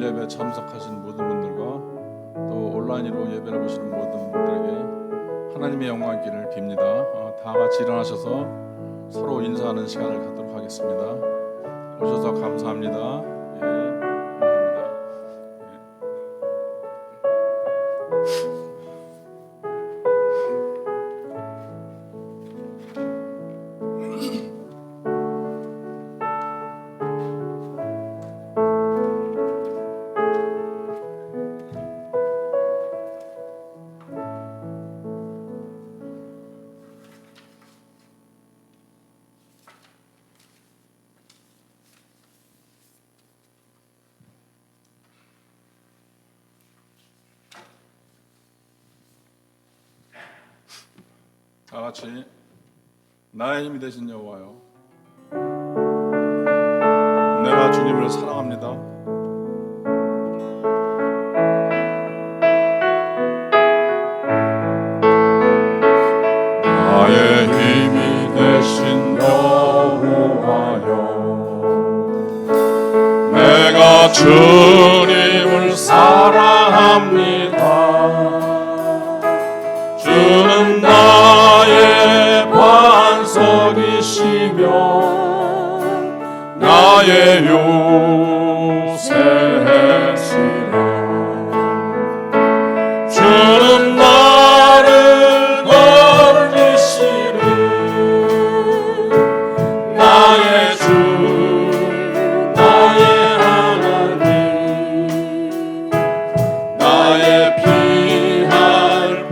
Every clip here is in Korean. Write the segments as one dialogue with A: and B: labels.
A: 예배 참석하신 모든 분들과 또 온라인으로 예배를 보시는 모든 분들에게 하나님의 영광기를 빕니다. 다 같이 일어나셔서 서로 인사하는 시간을 갖도록 하겠습니다. 오셔서 감사합니다. 감사합니다. 다 같이 나의 힘이 되신 여호와여, 내가 주님을 사랑합니다. 나의 힘이 되신 여호와여, 내가 주님을 사랑합니다. 주는 나의 반석이시며 나의 요새시라. 주는 나를 건지시는 나의 주, 나의 하나님, 나의 피할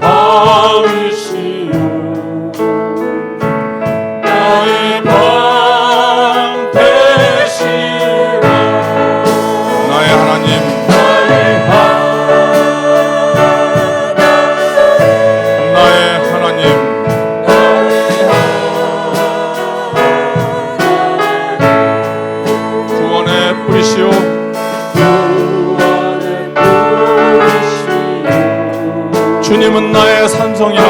A: 바위시요 나의 방 되시라. 나의 하나님, 나의 하나님, 구원의 뿌리시오, 주님은 나의 산성이라.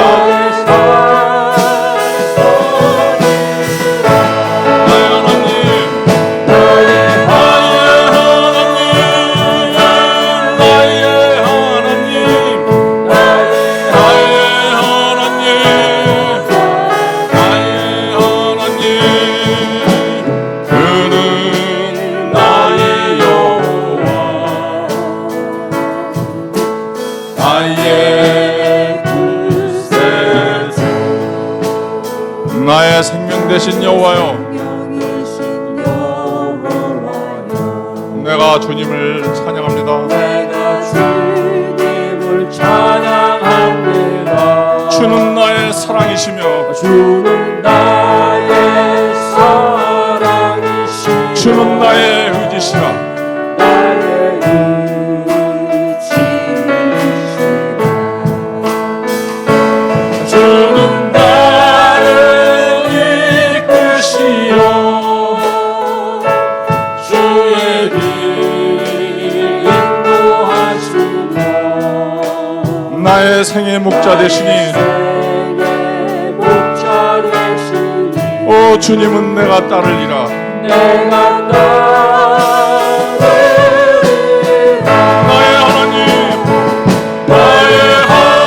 A: 나의 생명 되신 여호와여, 내가 주님을 찬양합니다.
B: 내가 주님을 찬양합니다.
A: 주는 나의 사랑이시며
B: 주는 나의 사랑이시며
A: 주는 나의 의지시라. 나의 생의 목자 되시니, 오 주님은 내가 따르리라.
B: 내가 따르리라.
A: 나의 하나님, 나의 하나님,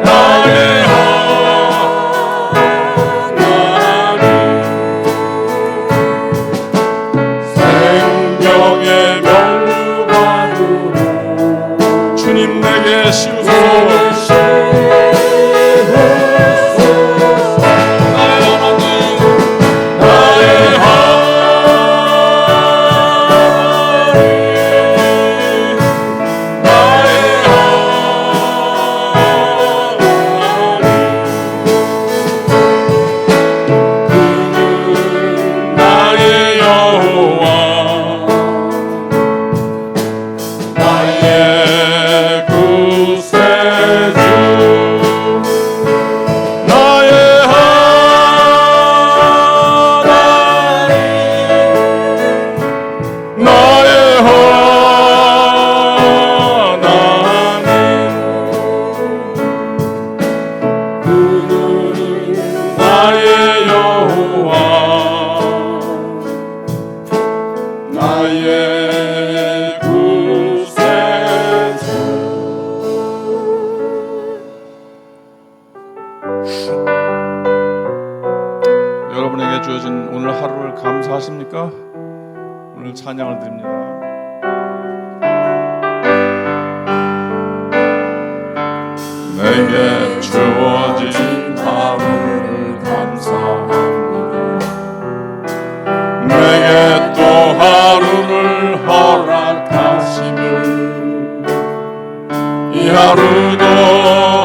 A: 나의 하나님, 생명의 주님 내게 씌우소서. 나의 구세 주신 오늘 하루를 감사하십니까? 오늘 찬양을 드립니다. 내게 주어진 하루를 감사합니다. 내게 또 하루를 허락하심을, 이 하루도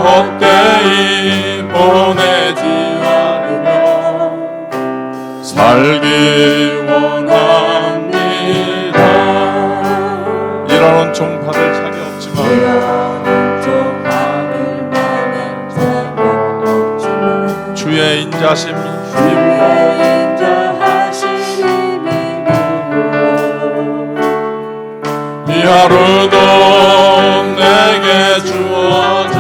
A: 헛되이 보내지 않으며 살기 원합니다. 일하는 종파들 자격 없지만 주의 인자하심이 이 하루도 내게 주어졌음이나요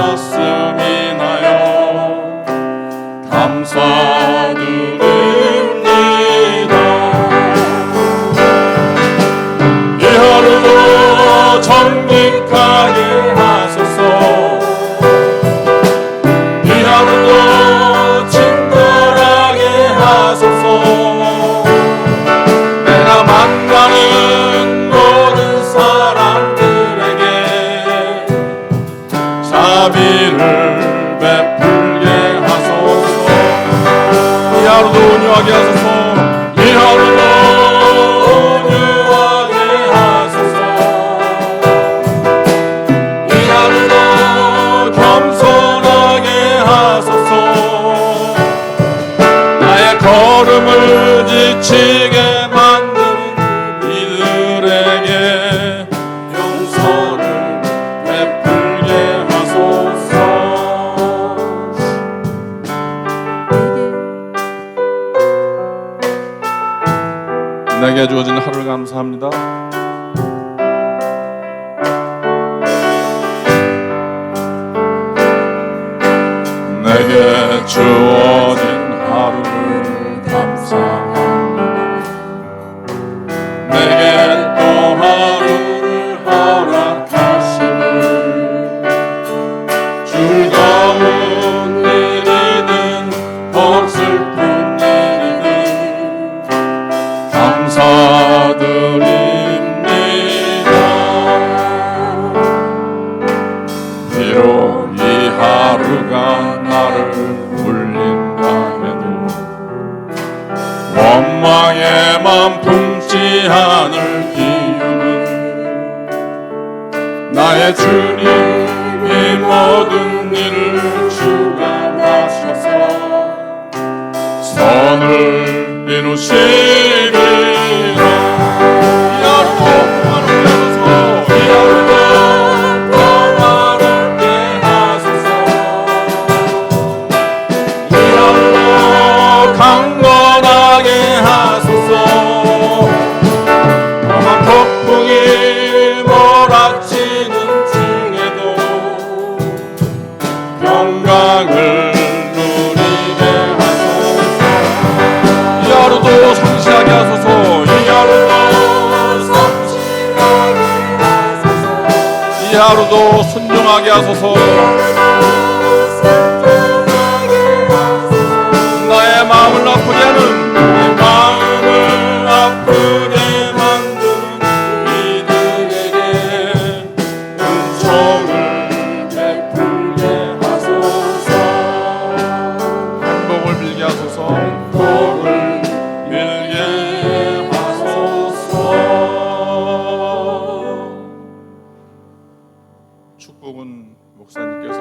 A: 감사드립니다. 이 하루도 정직하게 하소서. 이 하루도 친절하게 하소서. 내가 만나는 모든 사람들에게 자비를 베풀게 하소서. 이 하루도 온유하게 하소서. 이 하루도 온유하게 하소서. 이 하루도 겸손하게 하소서. 나의 걸음을 지치게 만드는 이들에게 용서를 베풀게 하소서. 내게 주어진 하루를 감사합니다. 내게 주어진 하루를 감사합니다. 내게 또 하루를 허락하심을, 즐거운 일이든 더 슬픈 일이든 감사드립니다. 비록 이 하루가 나를 울린다 해도 원망에만 품지 않을 이유는 나의 주님 이 모든 일을 주관하셔서 선을 이루시리라. 이 하루도 평화롭게 하소서. 이 하루도 강건하게 하소서. 험한 폭풍이 몰아치는 중에도 평강을 누리게 하소서. 이 하루도 성실하게 하소서. 이 하루도 성실하게 하소서. 이 하루도 순종하게 하소서. 나의 마음을 아프게 하는, 내 마음을 아프게 만드는 이들에게 은총을 베풀게 하소서. 행복을 빌게 하소서. 행복을 빌게 하소서. 축복은 목사님께서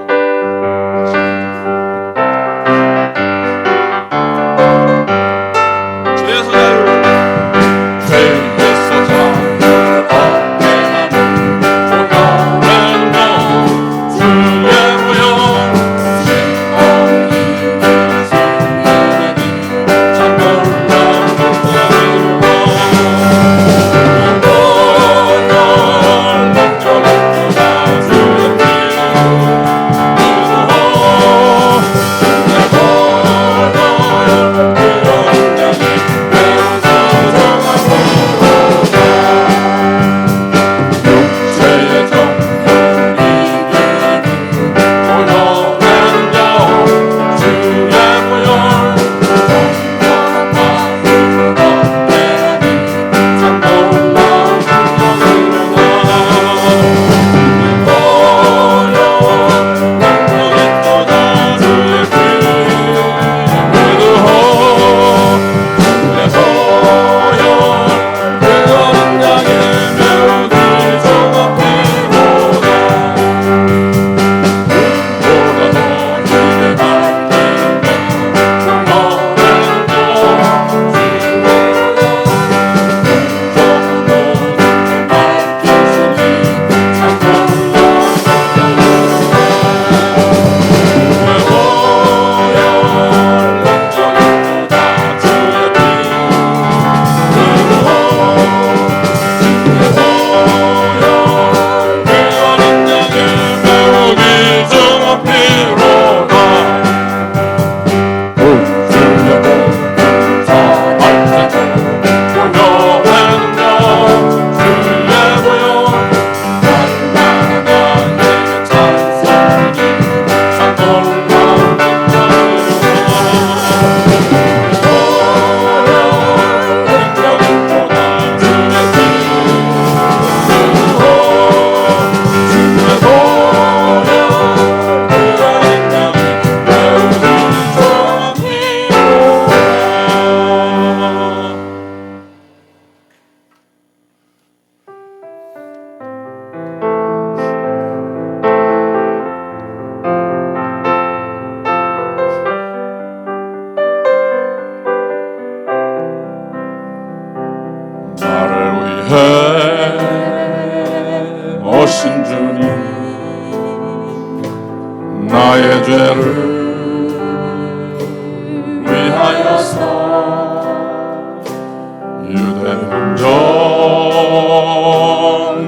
A: 유대 왕정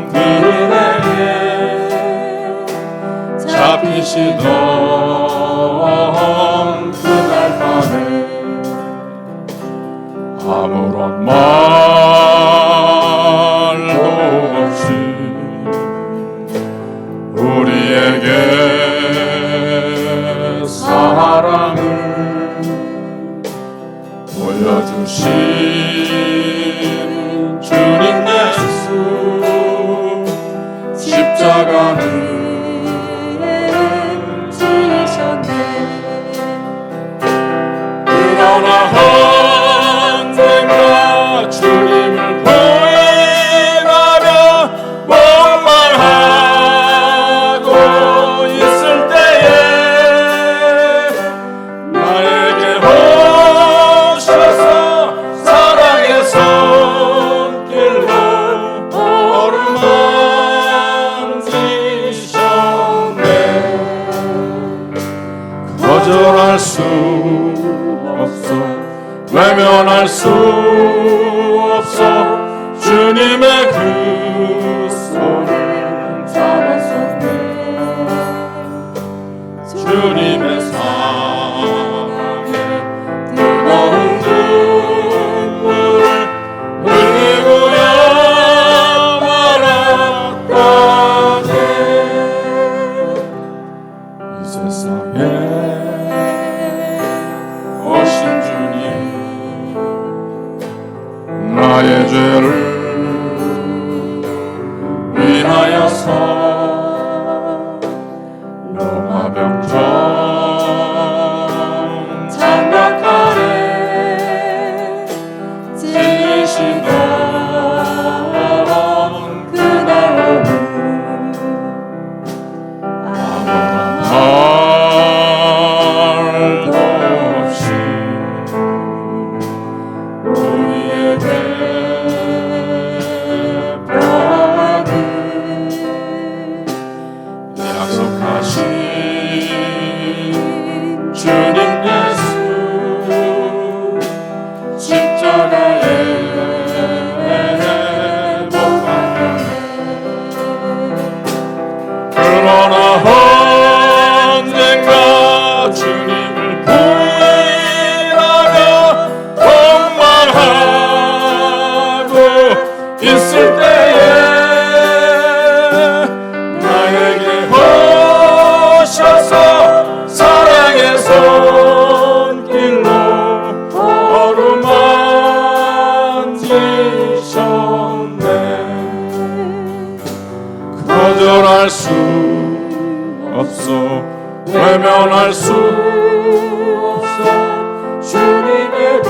B: 그대에
A: 잡히시던
B: 그날 밤에
A: 아무런 말도 없이 우리에게 사랑을 보여주신 주님 예수 십자가는
B: 지셨네.
A: 그러나 언젠가 주님을 부인하며 원망하고 있을 때에 나에게 오셔서 사랑의 손길로 어루만지셨네. 거절할 수 없어 외면할 수 없어 주님의 그 손을
B: 잡았었네.
A: 주님의 사랑에 뜨거운 눈물을 흘리고야 말았다네. 이 세상에 오신 주님 나의 죄를 위하여서 로마병정 장막 아래 찔리시던
B: 그날 오후
A: 말도 없이 우리에게 평안을 약속하신 주님 예수 십자가에 못 박혔네. 그러나 언젠가 주님을 부인하며 원망하고 있을 때에 나에게 오셔서 사랑의 손길로 어루만지셨네. 거절할 수 없어 외면할 수
B: 없어 주님의 두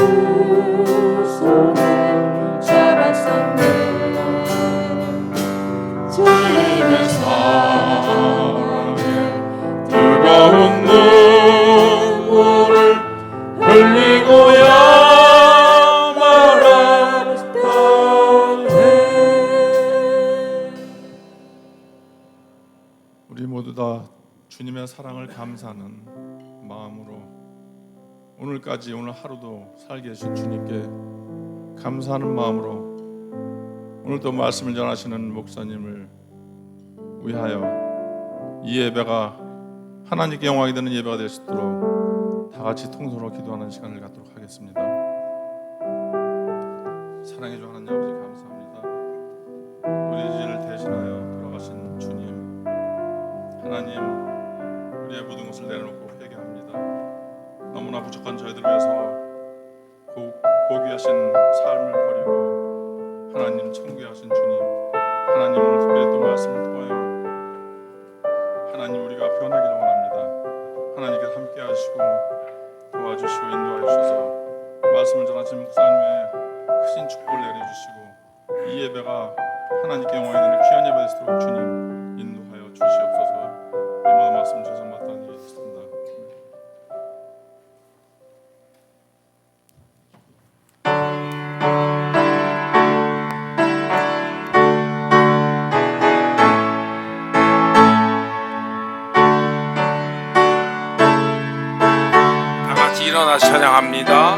B: 손을 잡았었네.
A: 주님의 사랑에 뜨거운 눈물을 흘리고야 말았다네. 우리 모두 다 주님의 사랑을 감사하는 마음으로 오늘까지 오늘 하루도 살게 해주신 주님께 감사하는 마음으로 오늘 또 말씀을 전하시는 목사님을 위하여 이 예배가 하나님께 영광이 되는 예배가 될 수 있도록 다 같이 통성으로 기도하는 시간을 갖도록 하겠습니다. 사랑해 주 하나님 아버지 감사합니다. 우리 죄를 대신하여 돌아가신 주님 하나님, 우리의 모든 것을 내려놓고 회개합니다. 너무나 부족한 저희들 위해서 고귀하신 삶을 버리고 하나님 천국에 하신 주님 하나님, 오늘 특별히 또 말씀을 통하여 하나님 우리가 변하기를 원합니다. 하나님께서 함께 하시고 도와주시고 인도하여 주셔서 말씀을 전하신 목사님의 크신 축복을 내려주시고 이 예배가 하나님께 영광이 되는 귀한 예배가 되도록 주님 인도하여 주시옵소서. 이 모든 말씀 죄송받다니 있습니다.
C: 다 같이 일어나 찬양합니다.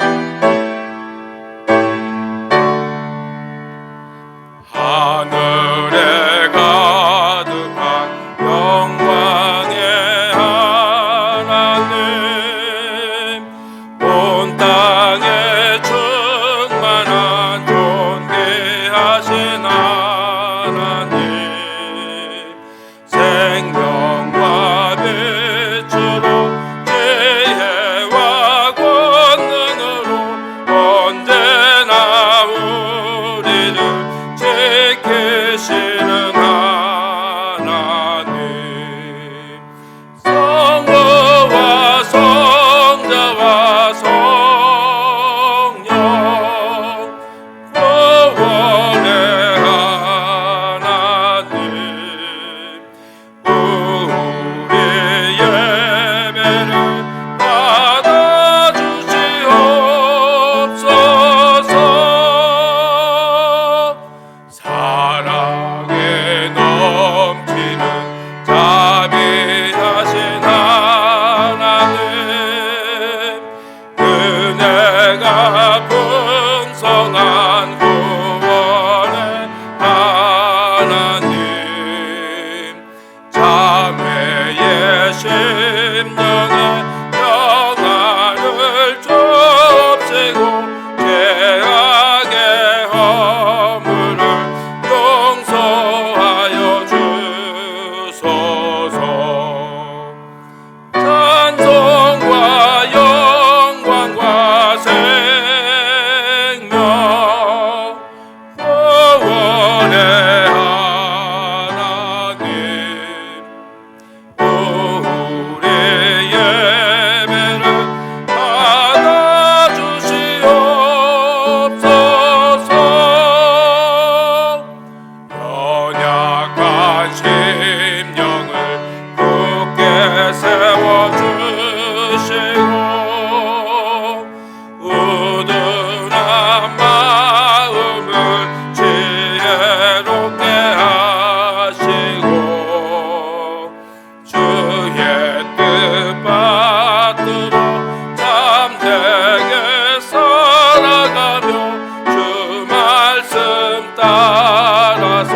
C: 말씀 따라서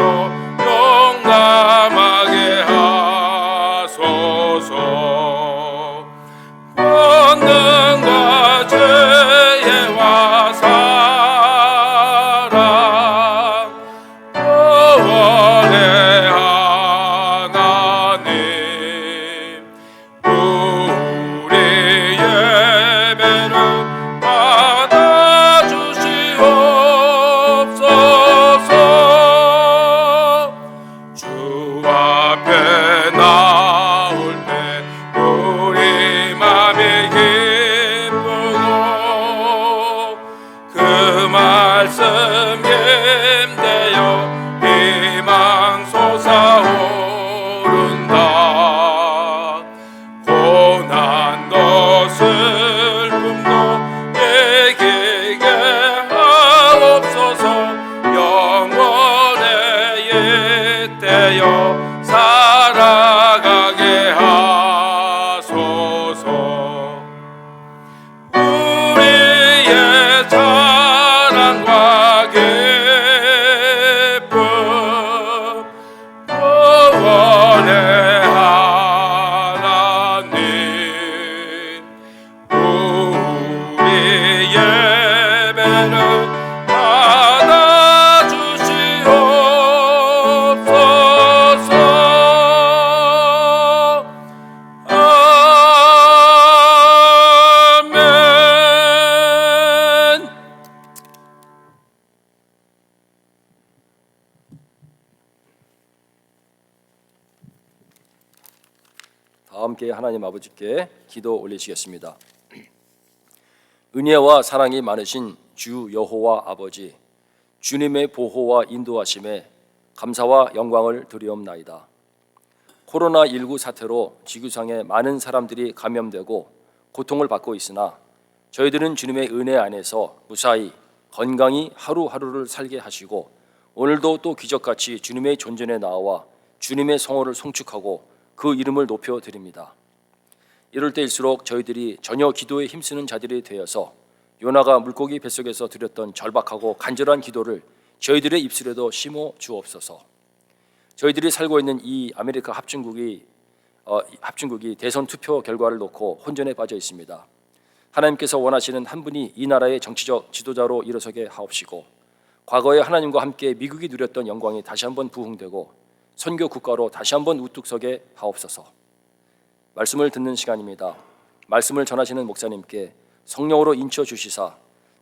C: 용감하게 하소서. 권능과 죄와 사랑 구원의 하나님, 우리 예배를 받아주시옵소서. 주 앞에 나올 때 우리 맘이 기쁘고 그 말씀 힘되어 희망 솟아오른다. 고난도 슬픔도 이기게 하옵소서. 영원의 잇대어 살아가게 하소서. 우리의 자랑과 기쁨 구원의 하나님, 우리 예배를 받아주시옵소서. 아멘.
D: 다 함께 하나님 아버지께 기도 올리시겠습니다. 은혜와 사랑이 많으신 주 여호와 아버지, 주님의 보호와 인도하심에 감사와 영광을 드리옵나이다. 코로나19 사태로 지구상에 많은 사람들이 감염되고 고통을 받고 있으나 저희들은 주님의 은혜 안에서 무사히 건강히 하루하루를 살게 하시고 오늘도 또 기적같이 주님의 존전에 나와 주님의 성호를 송축하고 그 이름을 높여드립니다. 이럴 때일수록 저희들이 전혀 기도에 힘쓰는 자들이 되어서 요나가 물고기 뱃속에서 드렸던 절박하고 간절한 기도를 저희들의 입술에도 심어 주옵소서. 저희들이 살고 있는 이 아메리카 합중국이 대선 투표 결과를 놓고 혼전에 빠져 있습니다. 하나님께서 원하시는 한 분이 이 나라의 정치적 지도자로 일어서게 하옵시고 과거에 하나님과 함께 미국이 누렸던 영광이 다시 한번 부흥되고 선교 국가로 다시 한번 우뚝 서게 하옵소서. 말씀을 듣는 시간입니다. 말씀을 전하시는 목사님께 성령으로 인쳐 주시사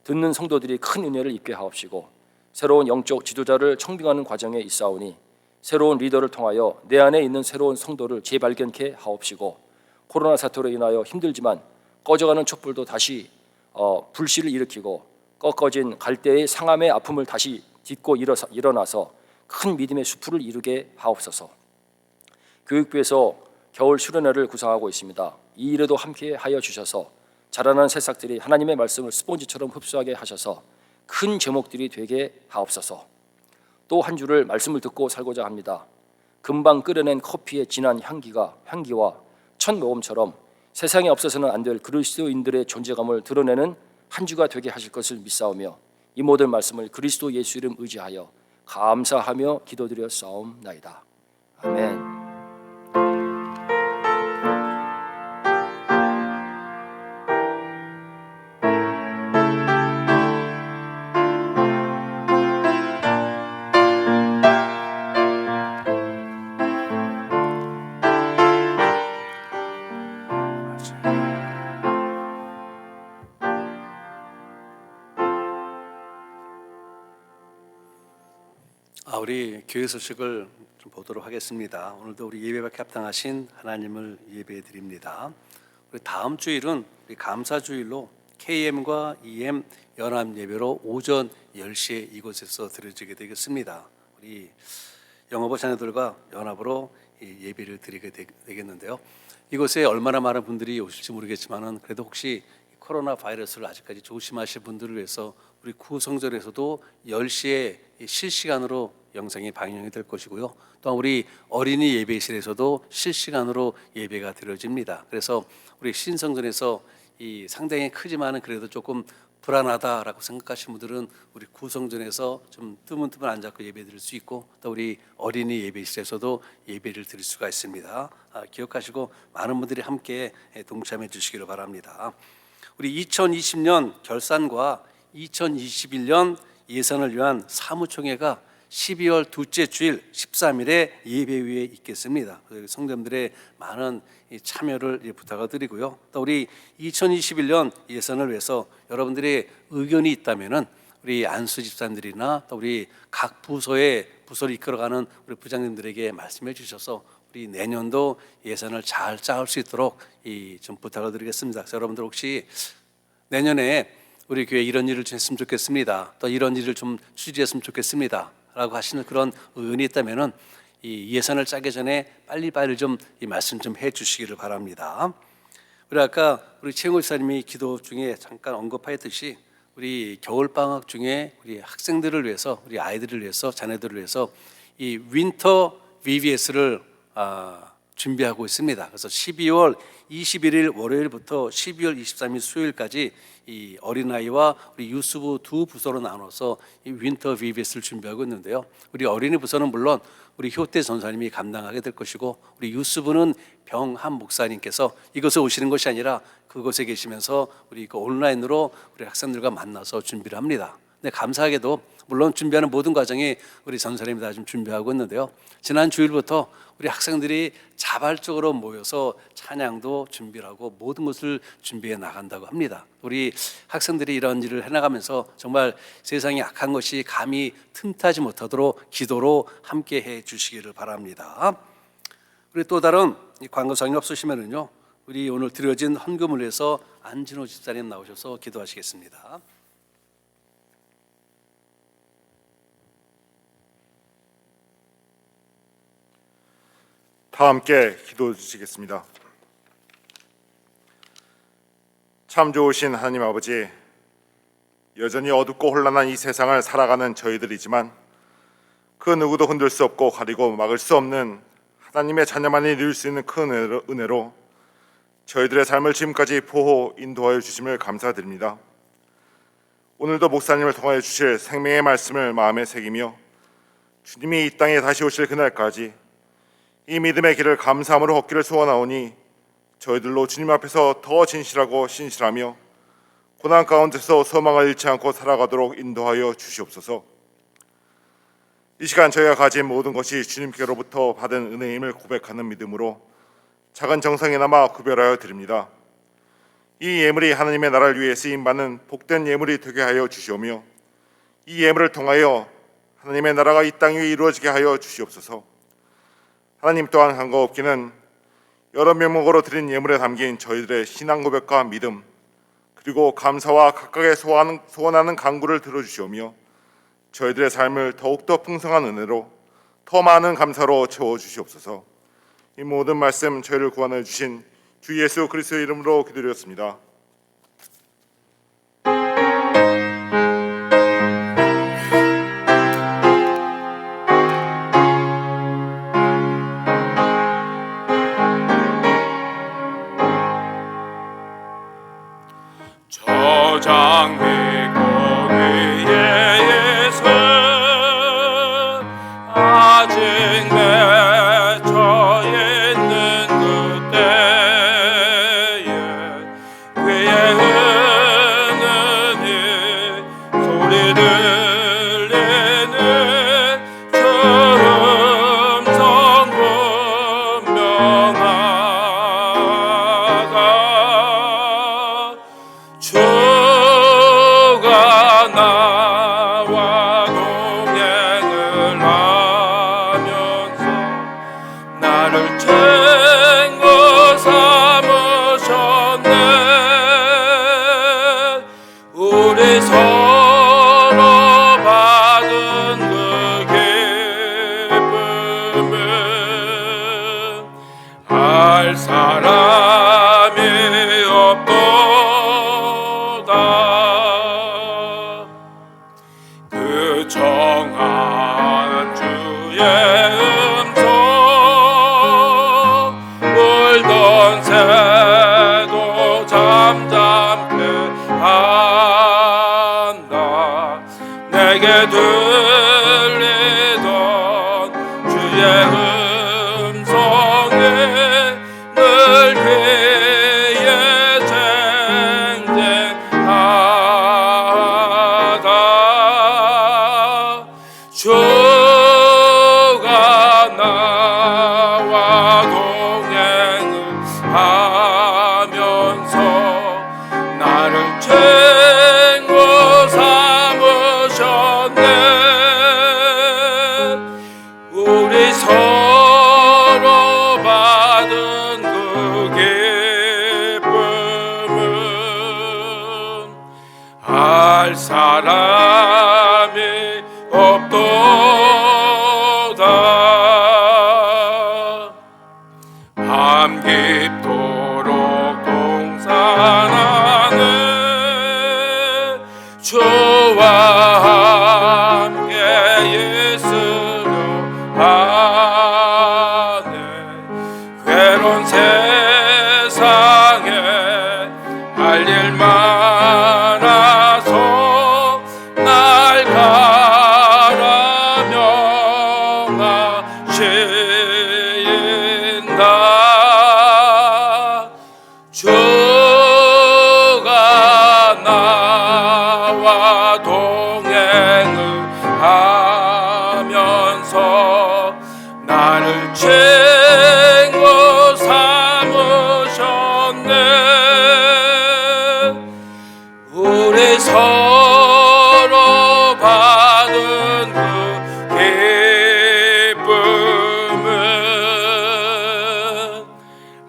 D: 듣는 성도들이 큰 은혜를 입게 하옵시고 새로운 영적 지도자를 청빙하는 과정에 있사오니 새로운 리더를 통하여 내 안에 있는 새로운 성도를 재발견케 하옵시고 코로나 사태로 인하여 힘들지만 꺼져가는 촛불도 다시 불씨를 일으키고 꺾어진 갈대의 상함의 아픔을 다시 딛고 일어나서 큰 믿음의 수풀을 이루게 하옵소서. 교육부에서 겨울 수련회를 구상하고 있습니다. 이 일에도 함께 하여 주셔서 자라나는 새싹들이 하나님의 말씀을 스폰지처럼 흡수하게 하셔서 큰 제목들이 되게 하옵소서. 또 한 주를 말씀을 듣고 살고자 합니다. 금방 끓여낸 커피의 진한 향기와 첫 모험처럼 세상에 없어서는 안 될 그리스도인들의 존재감을 드러내는 한 주가 되게 하실 것을 믿사오며 이 모든 말씀을 그리스도 예수 이름 의지하여 감사하며 기도드렸사옵나이다. 아멘.
E: 우리 교회 소식을 좀 보도록 하겠습니다. 오늘도 우리 예배받게 합당하신 하나님을 예배해 드립니다. 우리 다음 주일은 우리 감사주일로 KM과 EM 연합 예배로 오전 10시에 이곳에서 드려지게 되겠습니다. 우리 영어부 자녀들과 연합으로 예배를 드리게 되겠는데요. 이곳에 얼마나 많은 분들이 오실지 모르겠지만은 그래도 혹시 코로나 바이러스를 아직까지 조심하실 분들을 위해서 우리 구성전에서도 10시에 실시간으로 영상이 방영이 될 것이고요. 또 우리 어린이 예배실에서도 실시간으로 예배가 드려집니다. 그래서 우리 신성전에서 이 상당히 크지만은 그래도 조금 불안하다라고 생각하시는 분들은 우리 구성전에서 좀 뜨문뜨문 앉아서 예배 드릴 수 있고, 또 우리 어린이 예배실에서도 예배를 드릴 수가 있습니다. 기억하시고 많은 분들이 함께 동참해 주시기를 바랍니다. 우리 2020년 결산과 2021년 예산을 위한 사무총회가 12월 둘째 주일 13일에 예배위에 있겠습니다. 성도님들의 많은 참여를 부탁을 드리고요. 또 우리 2021년 예산을 위해서 여러분들의 의견이 있다면은 우리 안수 집사님들이나 또 우리 각 부서를 이끌어가는 우리 부장님들에게 말씀해 주셔서 우리 내년도 예산을 잘 짜올 수 있도록 좀 부탁을 드리겠습니다. 그래서 여러분들 혹시 내년에 우리 교회 이런 일을 좀 했으면 좋겠습니다, 또 이런 일을 좀 추진했으면 좋겠습니다 라고 하시는 그런 의견이 있다면은 이 예산을 짜기 전에 빨리빨리 좀 이 말씀 좀 해주시기를 바랍니다. 우리 아까 우리 최영호 지사님이 기도 중에 잠깐 언급하였듯이 우리 겨울 방학 중에 우리 학생들을 위해서, 우리 아이들을 위해서, 자녀들을 위해서 이 윈터 VBS를 준비하고 있습니다. 그래서 12월 21일 월요일부터 12월 23일 수요일까지 이 어린아이와 우리 유스부 두 부서로 나눠서 이 윈터 VBS를 준비하고 있는데요. 우리 어린이 부서는 물론 우리 효태 전사님이 감당하게 될 것이고, 우리 유스부는 병한 목사님께서 이곳에 오시는 것이 아니라 그곳에 계시면서 우리 그 온라인으로 우리 학생들과 만나서 준비를 합니다. 근데 감사하게도 물론 준비하는 모든 과정이 우리 전사님이 다 좀 준비하고 있는데요. 지난 주일부터 우리 학생들이 자발적으로 모여서 찬양도 준비를 하고 모든 것을 준비해 나간다고 합니다. 우리 학생들이 이런 일을 해나가면서 정말 세상에 악한 것이 감히 틈타지 못하도록 기도로 함께 해 주시기를 바랍니다. 우리 또 다른 광고사항이 없으시면은요, 우리 오늘 드려진 헌금을 위해서 안진호 집사님 나오셔서 기도하시겠습니다.
F: 다 함께 기도해 주시겠습니다. 참 좋으신 하나님 아버지, 여전히 어둡고 혼란한 이 세상을 살아가는 저희들이지만 그 누구도 흔들 수 없고 가리고 막을 수 없는 하나님의 자녀만이 누릴 수 있는 큰 은혜로 저희들의 삶을 지금까지 보호, 인도하여 주심을 감사드립니다. 오늘도 목사님을 통하여 주실 생명의 말씀을 마음에 새기며 주님이 이 땅에 다시 오실 그날까지 이 믿음의 길을 감사함으로 걷기를 소원하오니 저희들로 주님 앞에서 더 진실하고 신실하며 고난 가운데서 소망을 잃지 않고 살아가도록 인도하여 주시옵소서. 이 시간 저희가 가진 모든 것이 주님께로부터 받은 은혜임을 고백하는 믿음으로 작은 정성이나마 구별하여 드립니다. 이 예물이 하나님의 나라를 위해 쓰임받는 복된 예물이 되게 하여 주시오며 이 예물을 통하여 하나님의 나라가 이 땅 위에 이루어지게 하여 주시옵소서. 하나님 또한 한거 없기는 여러 명목으로 드린 예물에 담긴 저희들의 신앙 고백과 믿음, 그리고 감사와 각각의 소원하는 간구를 들어주시오며 저희들의 삶을 더욱더 풍성한 은혜로 더 많은 감사로 채워주시옵소서. 이 모든 말씀 저희를 구원해 주신 주 예수 그리스도의 이름으로 기도드렸습니다.
C: 저장미고 위에서 아직 맺혀 있는 그때에 귀에 흐르는 소리 들리는 처음성 분명하다. 주가 나와 동행을 하면서 나를 친구 삼으셨네. 우리 서로 받은 그 기쁨은 알 사람이 없도다. 그 정한 주의 음성 울던 새도 잠잠케 하네. 주의 음성에 늘 귀에 쟁쟁하다. 주가 나와 동행을 하면서 나를 친구 삼으셨네. 우리 서로 받은 그 기쁨은 알 사람이 없도다. 밤 깊도록 동산하네. 주와 함께 있으려 하네. 괴로운 세상에 할 일 많아서 날 가라 명하신다. 주가 나와 동행을 하면서 나를 친구 삼으셨네. 우리 서로 받은 그 기쁨은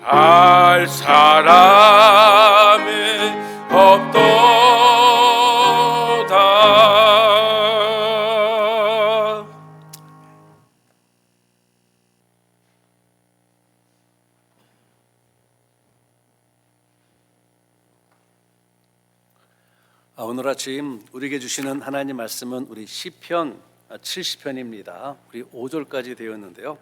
C: 알 사람이 없도다.
E: 오늘 아침 우리에게 주시는 하나님 말씀은 우리 시편 70편입니다. 우리 5절까지 되었는데요.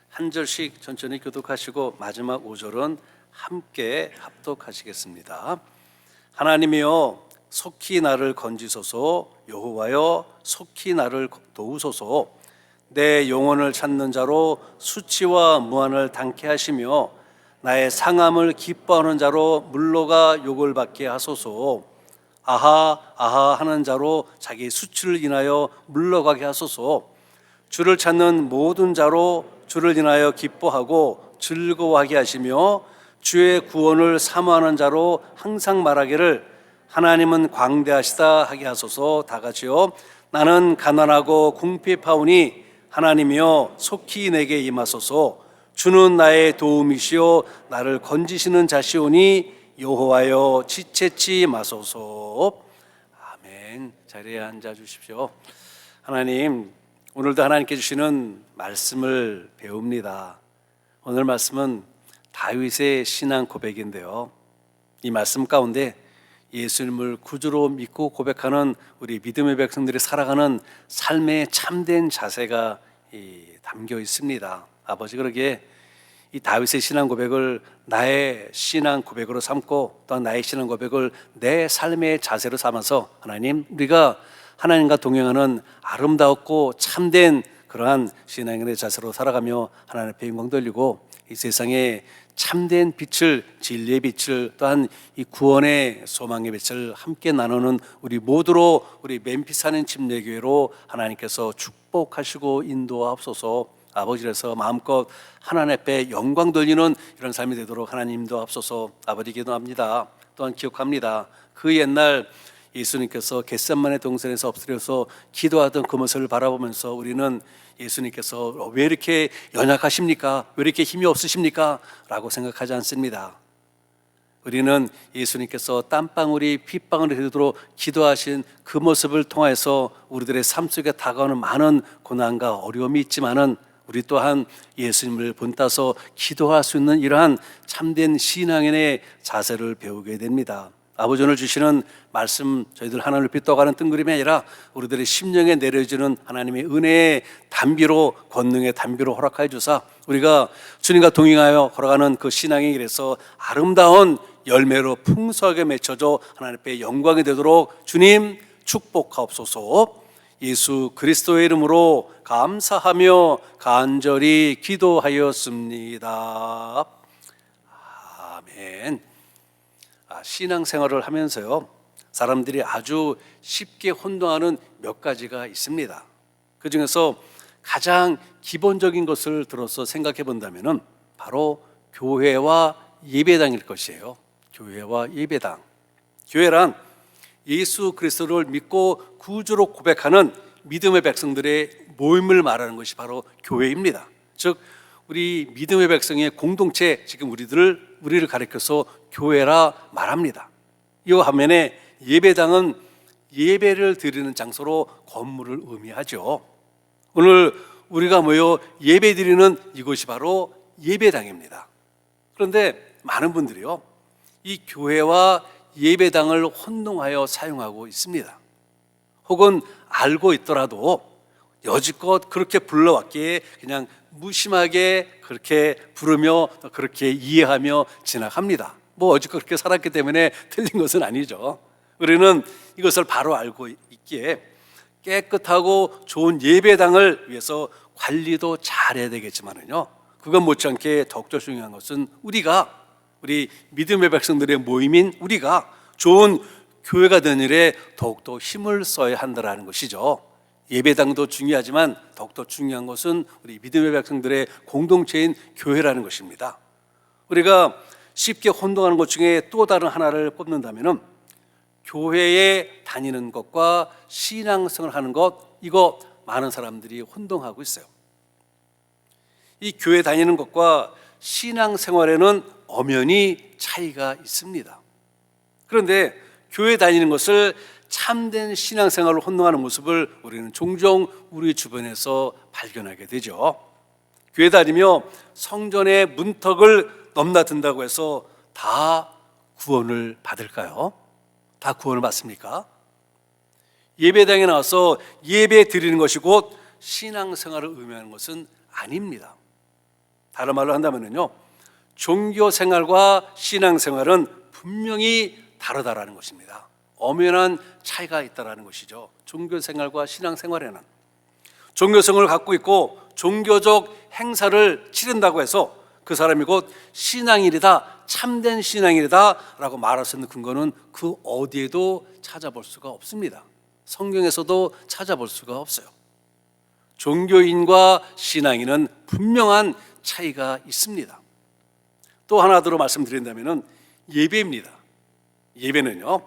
E: 한 절씩 천천히 교독하시고 마지막 5절은 함께 합독하시겠습니다. 하나님이여 속히 나를 건지소서. 여호와여 속히 나를 도우소서. 내 영혼을 찾는 자로 수치와 무한을 당케 하시며 나의 상함을 기뻐하는 자로 물로가 욕을 받게 하소서. 아하 아하 하는 자로 자기 수치를 인하여 물러가게 하소서. 주를 찾는 모든 자로 주를 인하여 기뻐하고 즐거워하게 하시며 주의 구원을 사모하는 자로 항상 말하기를 하나님은 광대하시다 하게 하소서. 다 같이요. 나는 가난하고 궁핍하오니 하나님이여 속히 내게 임하소서. 주는 나의 도움이시오 나를 건지시는 자시오니 여호와여 지체치 마소서. 아멘. 자리에 앉아 주십시오. 하나님, 오늘도 하나님께 주시는 말씀을 배웁니다. 오늘 말씀은 다윗의 신앙 고백인데요. 이 말씀 가운데 예수님을 구주로 믿고 고백하는 우리 믿음의 백성들이 살아가는 삶의 참된 자세가 담겨 있습니다. 아버지, 그러기에 이 다윗의 신앙 고백을 나의 신앙 고백으로 삼고 또한 나의 신앙 고백을 내 삶의 자세로 삼아서 하나님, 우리가 하나님과 동행하는 아름다웠고 참된 그러한 신앙의 자세로 살아가며 하나님 앞에 영광 돌리고 이 세상에 참된 빛을, 진리의 빛을, 또한 이 구원의 소망의 빛을 함께 나누는 우리 모두로 우리 멤피스 하는 침례교회로 하나님께서 축복하시고 인도하옵소서. 아버지께서 마음껏 하나님 앞에 영광 돌리는 이런 삶이 되도록 하나님 인도하옵소서. 아버지 기도합니다. 또한 기억합니다. 그 옛날 예수님께서 겟세마네 동산에서 엎드려서 기도하던 그 모습을 바라보면서 우리는 예수님께서 왜 이렇게 연약하십니까? 왜 이렇게 힘이 없으십니까? 라고 생각하지 않습니다. 우리는 예수님께서 땀방울이 핏방울이 되도록 기도하신 그 모습을 통해서 우리들의 삶 속에 다가오는 많은 고난과 어려움이 있지만은 우리 또한 예수님을 본따서 기도할 수 있는 이러한 참된 신앙인의 자세를 배우게 됩니다. 아버지, 오늘 주시는 말씀 저희들 하나님을 빛떠가는 뜬그림이 아니라 우리들의 심령에 내려지는 하나님의 은혜의 담비로, 권능의 담비로 허락하여 주사 우리가 주님과 동행하여 걸어가는 그 신앙의 길에서 아름다운 열매로 풍성하게 맺혀져 하나님 앞에 영광이 되도록 주님 축복하옵소서. 예수 그리스도의 이름으로 감사하며 간절히 기도하였습니다. 아멘. 신앙생활을 하면서요, 사람들이 아주 쉽게 혼동하는 몇 가지가 있습니다. 그 중에서 가장 기본적인 것을 들어서 생각해 본다면 바로 교회와 예배당일 것이에요. 교회와 예배당. 교회란 예수 그리스도를 믿고 구주로 고백하는 믿음의 백성들의 모임을 말하는 것이 바로 교회입니다. 즉 우리 믿음의 백성의 공동체, 지금 우리를 가리켜서 교회라 말합니다. 이 반면에 예배당은 예배를 드리는 장소로 건물을 의미하죠. 오늘 우리가 모여 예배 드리는 이곳이 바로 예배당입니다. 그런데 많은 분들이요, 이 교회와 예배당을 혼동하여 사용하고 있습니다. 혹은 알고 있더라도 여지껏 그렇게 불러왔기에 그냥 무심하게 그렇게 부르며 그렇게 이해하며 지나갑니다. 뭐 어지껏 그렇게 살았기 때문에 틀린 것은 아니죠. 우리는 이것을 바로 알고 있기에 깨끗하고 좋은 예배당을 위해서 관리도 잘해야 되겠지만은요, 그건 못지않게 더욱더 중요한 것은 우리 믿음의 백성들의 모임인 우리가 좋은 교회가 되는 일에 더욱더 힘을 써야 한다는 것이죠. 예배당도 중요하지만 더욱더 중요한 것은 우리 믿음의 백성들의 공동체인 교회라는 것입니다. 우리가 쉽게 혼동하는 것 중에 또 다른 하나를 꼽는다면 교회에 다니는 것과 신앙생활 하는 것, 이거 많은 사람들이 혼동하고 있어요. 이 교회 다니는 것과 신앙생활에는 엄연히 차이가 있습니다. 그런데 교회 다니는 것을 참된 신앙생활로 혼동하는 모습을 우리는 종종 우리 주변에서 발견하게 되죠. 교회 다니며 성전의 문턱을 넘나든다고 해서 다 구원을 받을까요? 다 구원을 받습니까? 예배당에 나와서 예배 드리는 것이 곧 신앙생활을 의미하는 것은 아닙니다. 다른 말로 한다면요, 종교생활과 신앙생활은 분명히 다르다라는 것입니다. 엄연한 차이가 있다라는 것이죠. 종교생활과 신앙생활에는 종교성을 갖고 있고 종교적 행사를 치른다고 해서 그 사람이 곧 신앙인이다, 참된 신앙인이다 라고 말할 수 있는 근거는 그 어디에도 찾아볼 수가 없습니다. 성경에서도 찾아볼 수가 없어요. 종교인과 신앙인은 분명한 차이가 있습니다. 또 하나 더 말씀드린다면 예배입니다. 예배는요,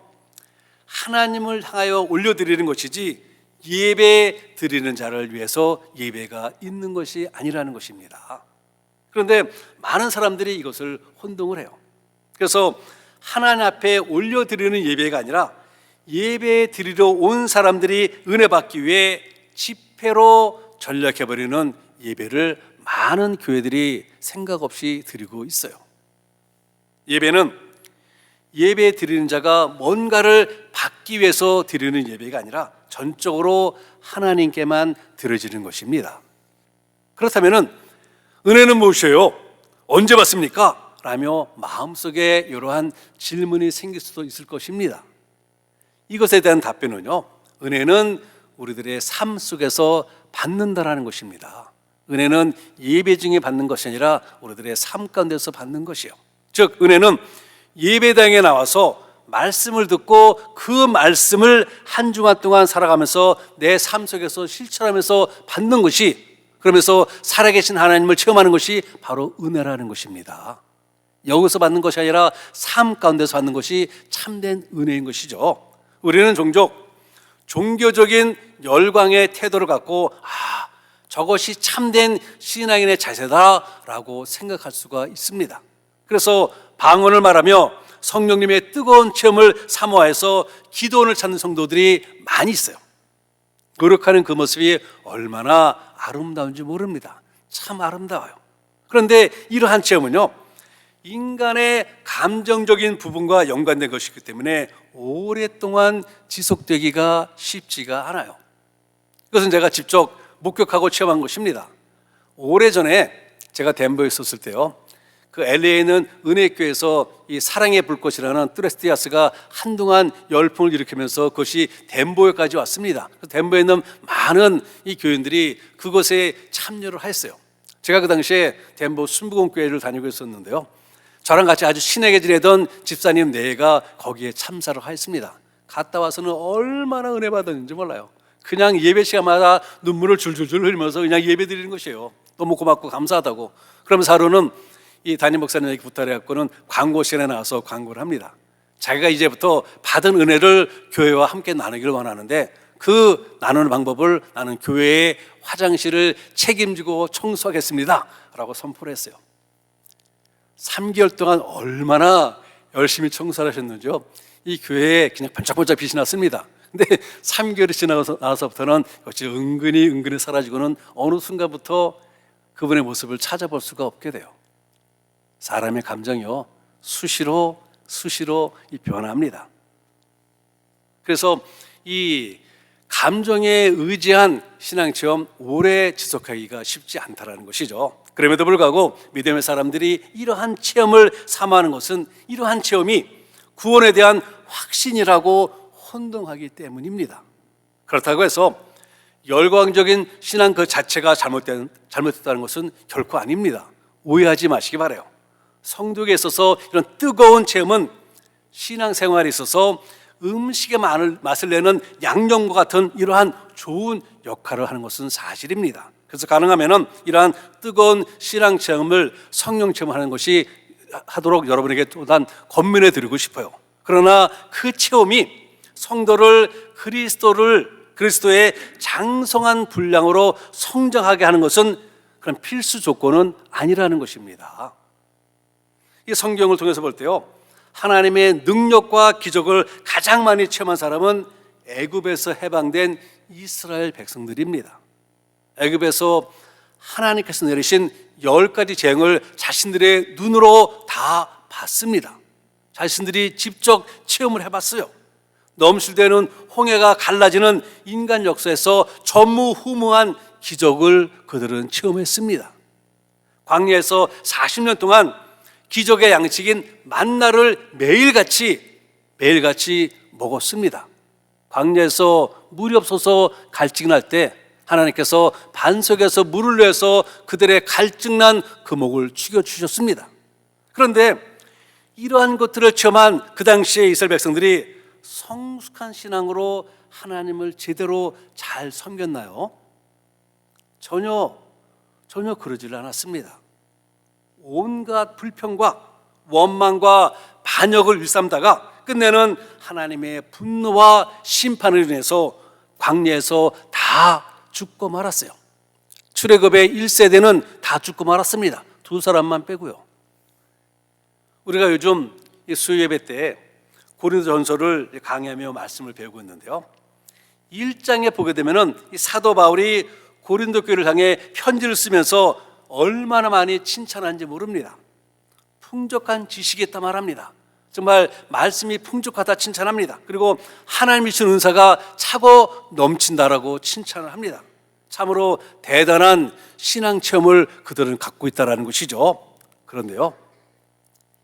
E: 하나님을 향하여 올려드리는 것이지 예배 드리는 자를 위해서 예배가 있는 것이 아니라는 것입니다. 그런데 많은 사람들이 이것을 혼동을 해요. 그래서 하나님 앞에 올려드리는 예배가 아니라 예배 드리러 온 사람들이 은혜 받기 위해 집회로 전락해버리는 예배를 많은 교회들이 생각 없이 드리고 있어요. 예배는 예배 드리는 자가 뭔가를 받기 위해서 드리는 예배가 아니라 전적으로 하나님께만 드려지는 것입니다. 그렇다면 은혜는 무엇이에요? 언제 받습니까? 라며 마음속에 이러한 질문이 생길 수도 있을 것입니다. 이것에 대한 답변은요, 은혜는 우리들의 삶 속에서 받는다라는 것입니다. 은혜는 예배 중에 받는 것이 아니라 우리들의 삶 가운데서 받는 것이요. 즉 은혜는 예배당에 나와서 말씀을 듣고 그 말씀을 한 주간 동안 살아가면서 내 삶 속에서 실천하면서 받는 것이, 그러면서 살아계신 하나님을 체험하는 것이 바로 은혜라는 것입니다. 여기서 받는 것이 아니라 삶 가운데서 받는 것이 참된 은혜인 것이죠. 우리는 종종 종교적인 열광의 태도를 갖고 저것이 참된 신앙인의 자세다라고 생각할 수가 있습니다. 그래서 방언을 말하며 성령님의 뜨거운 체험을 사모해서 기도원을 찾는 성도들이 많이 있어요. 노력하는 그 모습이 얼마나 아름다운지 모릅니다. 참 아름다워요. 그런데 이러한 체험은요, 인간의 감정적인 부분과 연관된 것이기 때문에 오랫동안 지속되기가 쉽지가 않아요. 이것은 제가 직접 목격하고 체험한 것입니다. 오래전에 제가 덴버에 있었을 때요, 그 LA에 있는 은혜교회에서 이 사랑의 불꽃이라는 뚜레스티아스가 한동안 열풍을 일으키면서 그것이 덴버에까지 왔습니다. 덴버에 있는 많은 이 교인들이 그것에 참여를 했어요. 제가 그 당시에 덴버 순복음교회를 다니고 있었는데요. 저랑 같이 아주 친하게 지내던 집사님 4가 거기에 참사를 하였습니다. 갔다 와서는 얼마나 은혜 받았는지 몰라요. 그냥 예배 시간마다 눈물을 줄줄줄 흘리면서 그냥 예배 드리는 것이에요. 너무 고맙고 감사하다고. 그러면서 하루는 이 담임 목사님에게 부탁해갖고는 광고 시간에 나와서 광고를 합니다. 자기가 이제부터 받은 은혜를 교회와 함께 나누기를 원하는데 그 나누는 방법을 나는 교회의 화장실을 책임지고 청소하겠습니다 라고 선포를 했어요. 3개월 동안 얼마나 열심히 청소를 하셨는지요. 이 교회에 그냥 반짝반짝 빛이 났습니다. 근데 3개월이 지나서 나서부터는 역시 은근히 사라지고는 어느 순간부터 그분의 모습을 찾아볼 수가 없게 돼요. 사람의 감정이요 수시로 변합니다. 그래서 이 감정에 의지한 신앙체험 오래 지속하기가 쉽지 않다라는 것이죠. 그럼에도 불구하고 믿음의 사람들이 이러한 체험을 삼아하는 것은 이러한 체험이 구원에 대한 확신이라고 혼동하기 때문입니다. 그렇다고 해서 열광적인 신앙 그 자체가 잘못됐다는 것은 결코 아닙니다. 오해하지 마시기 바라요. 성도에게 있어서 이런 뜨거운 체험은 신앙생활에 있어서 음식의 맛을 내는 양념과 같은 이러한 좋은 역할을 하는 것은 사실입니다. 그래서 가능하면 이러한 뜨거운 신앙 체험을 성령 체험하는 것이 하도록 여러분에게 또한 권면해 드리고 싶어요. 그러나 그 체험이 성도를 그리스도의 장성한 분량으로 성장하게 하는 것은 그런 필수 조건은 아니라는 것입니다. 이 성경을 통해서 볼 때요, 하나님의 능력과 기적을 가장 많이 체험한 사람은 애굽에서 해방된 이스라엘 백성들입니다. 애굽에서 하나님께서 내리신 10가지 재앙을 자신들의 눈으로 다 봤습니다. 자신들이 직접 체험을 해봤어요. 넘실대는 홍해가 갈라지는 인간 역사에서 전무후무한 기적을 그들은 체험했습니다. 광야에서 40년 동안 기적의 양식인 만나를 매일같이 먹었습니다. 광야에서 물이 없어서 갈증날 때 하나님께서 반석에서 물을 내서 그들의 갈증난 그 목을 죽여주셨습니다. 그런데 이러한 것들을 체험한 그 당시의 이스라엘 백성들이 성숙한 신앙으로 하나님을 제대로 잘 섬겼나요? 전혀 그러질 않았습니다. 온갖 불평과 원망과 반역을 일삼다가 끝내는 하나님의 분노와 심판을 인해서 광야에서 다 죽고 말았어요. 출애굽의 1세대는 다 죽고 말았습니다. 2사람만 빼고요. 우리가 요즘 수요예배 때 고린도전서를 강의하며 말씀을 배우고 있는데요, 1장에 보게 되면은 이 사도 바울이 고린도 교회를 향해 편지를 쓰면서 얼마나 많이 칭찬하는지 모릅니다. 풍족한 지식이 있다 말합니다. 정말 말씀이 풍족하다 칭찬합니다. 그리고 하나님이 주신 은사가 차고 넘친다라고 칭찬을 합니다. 참으로 대단한 신앙 체험을 그들은 갖고 있다는 것이죠. 그런데요,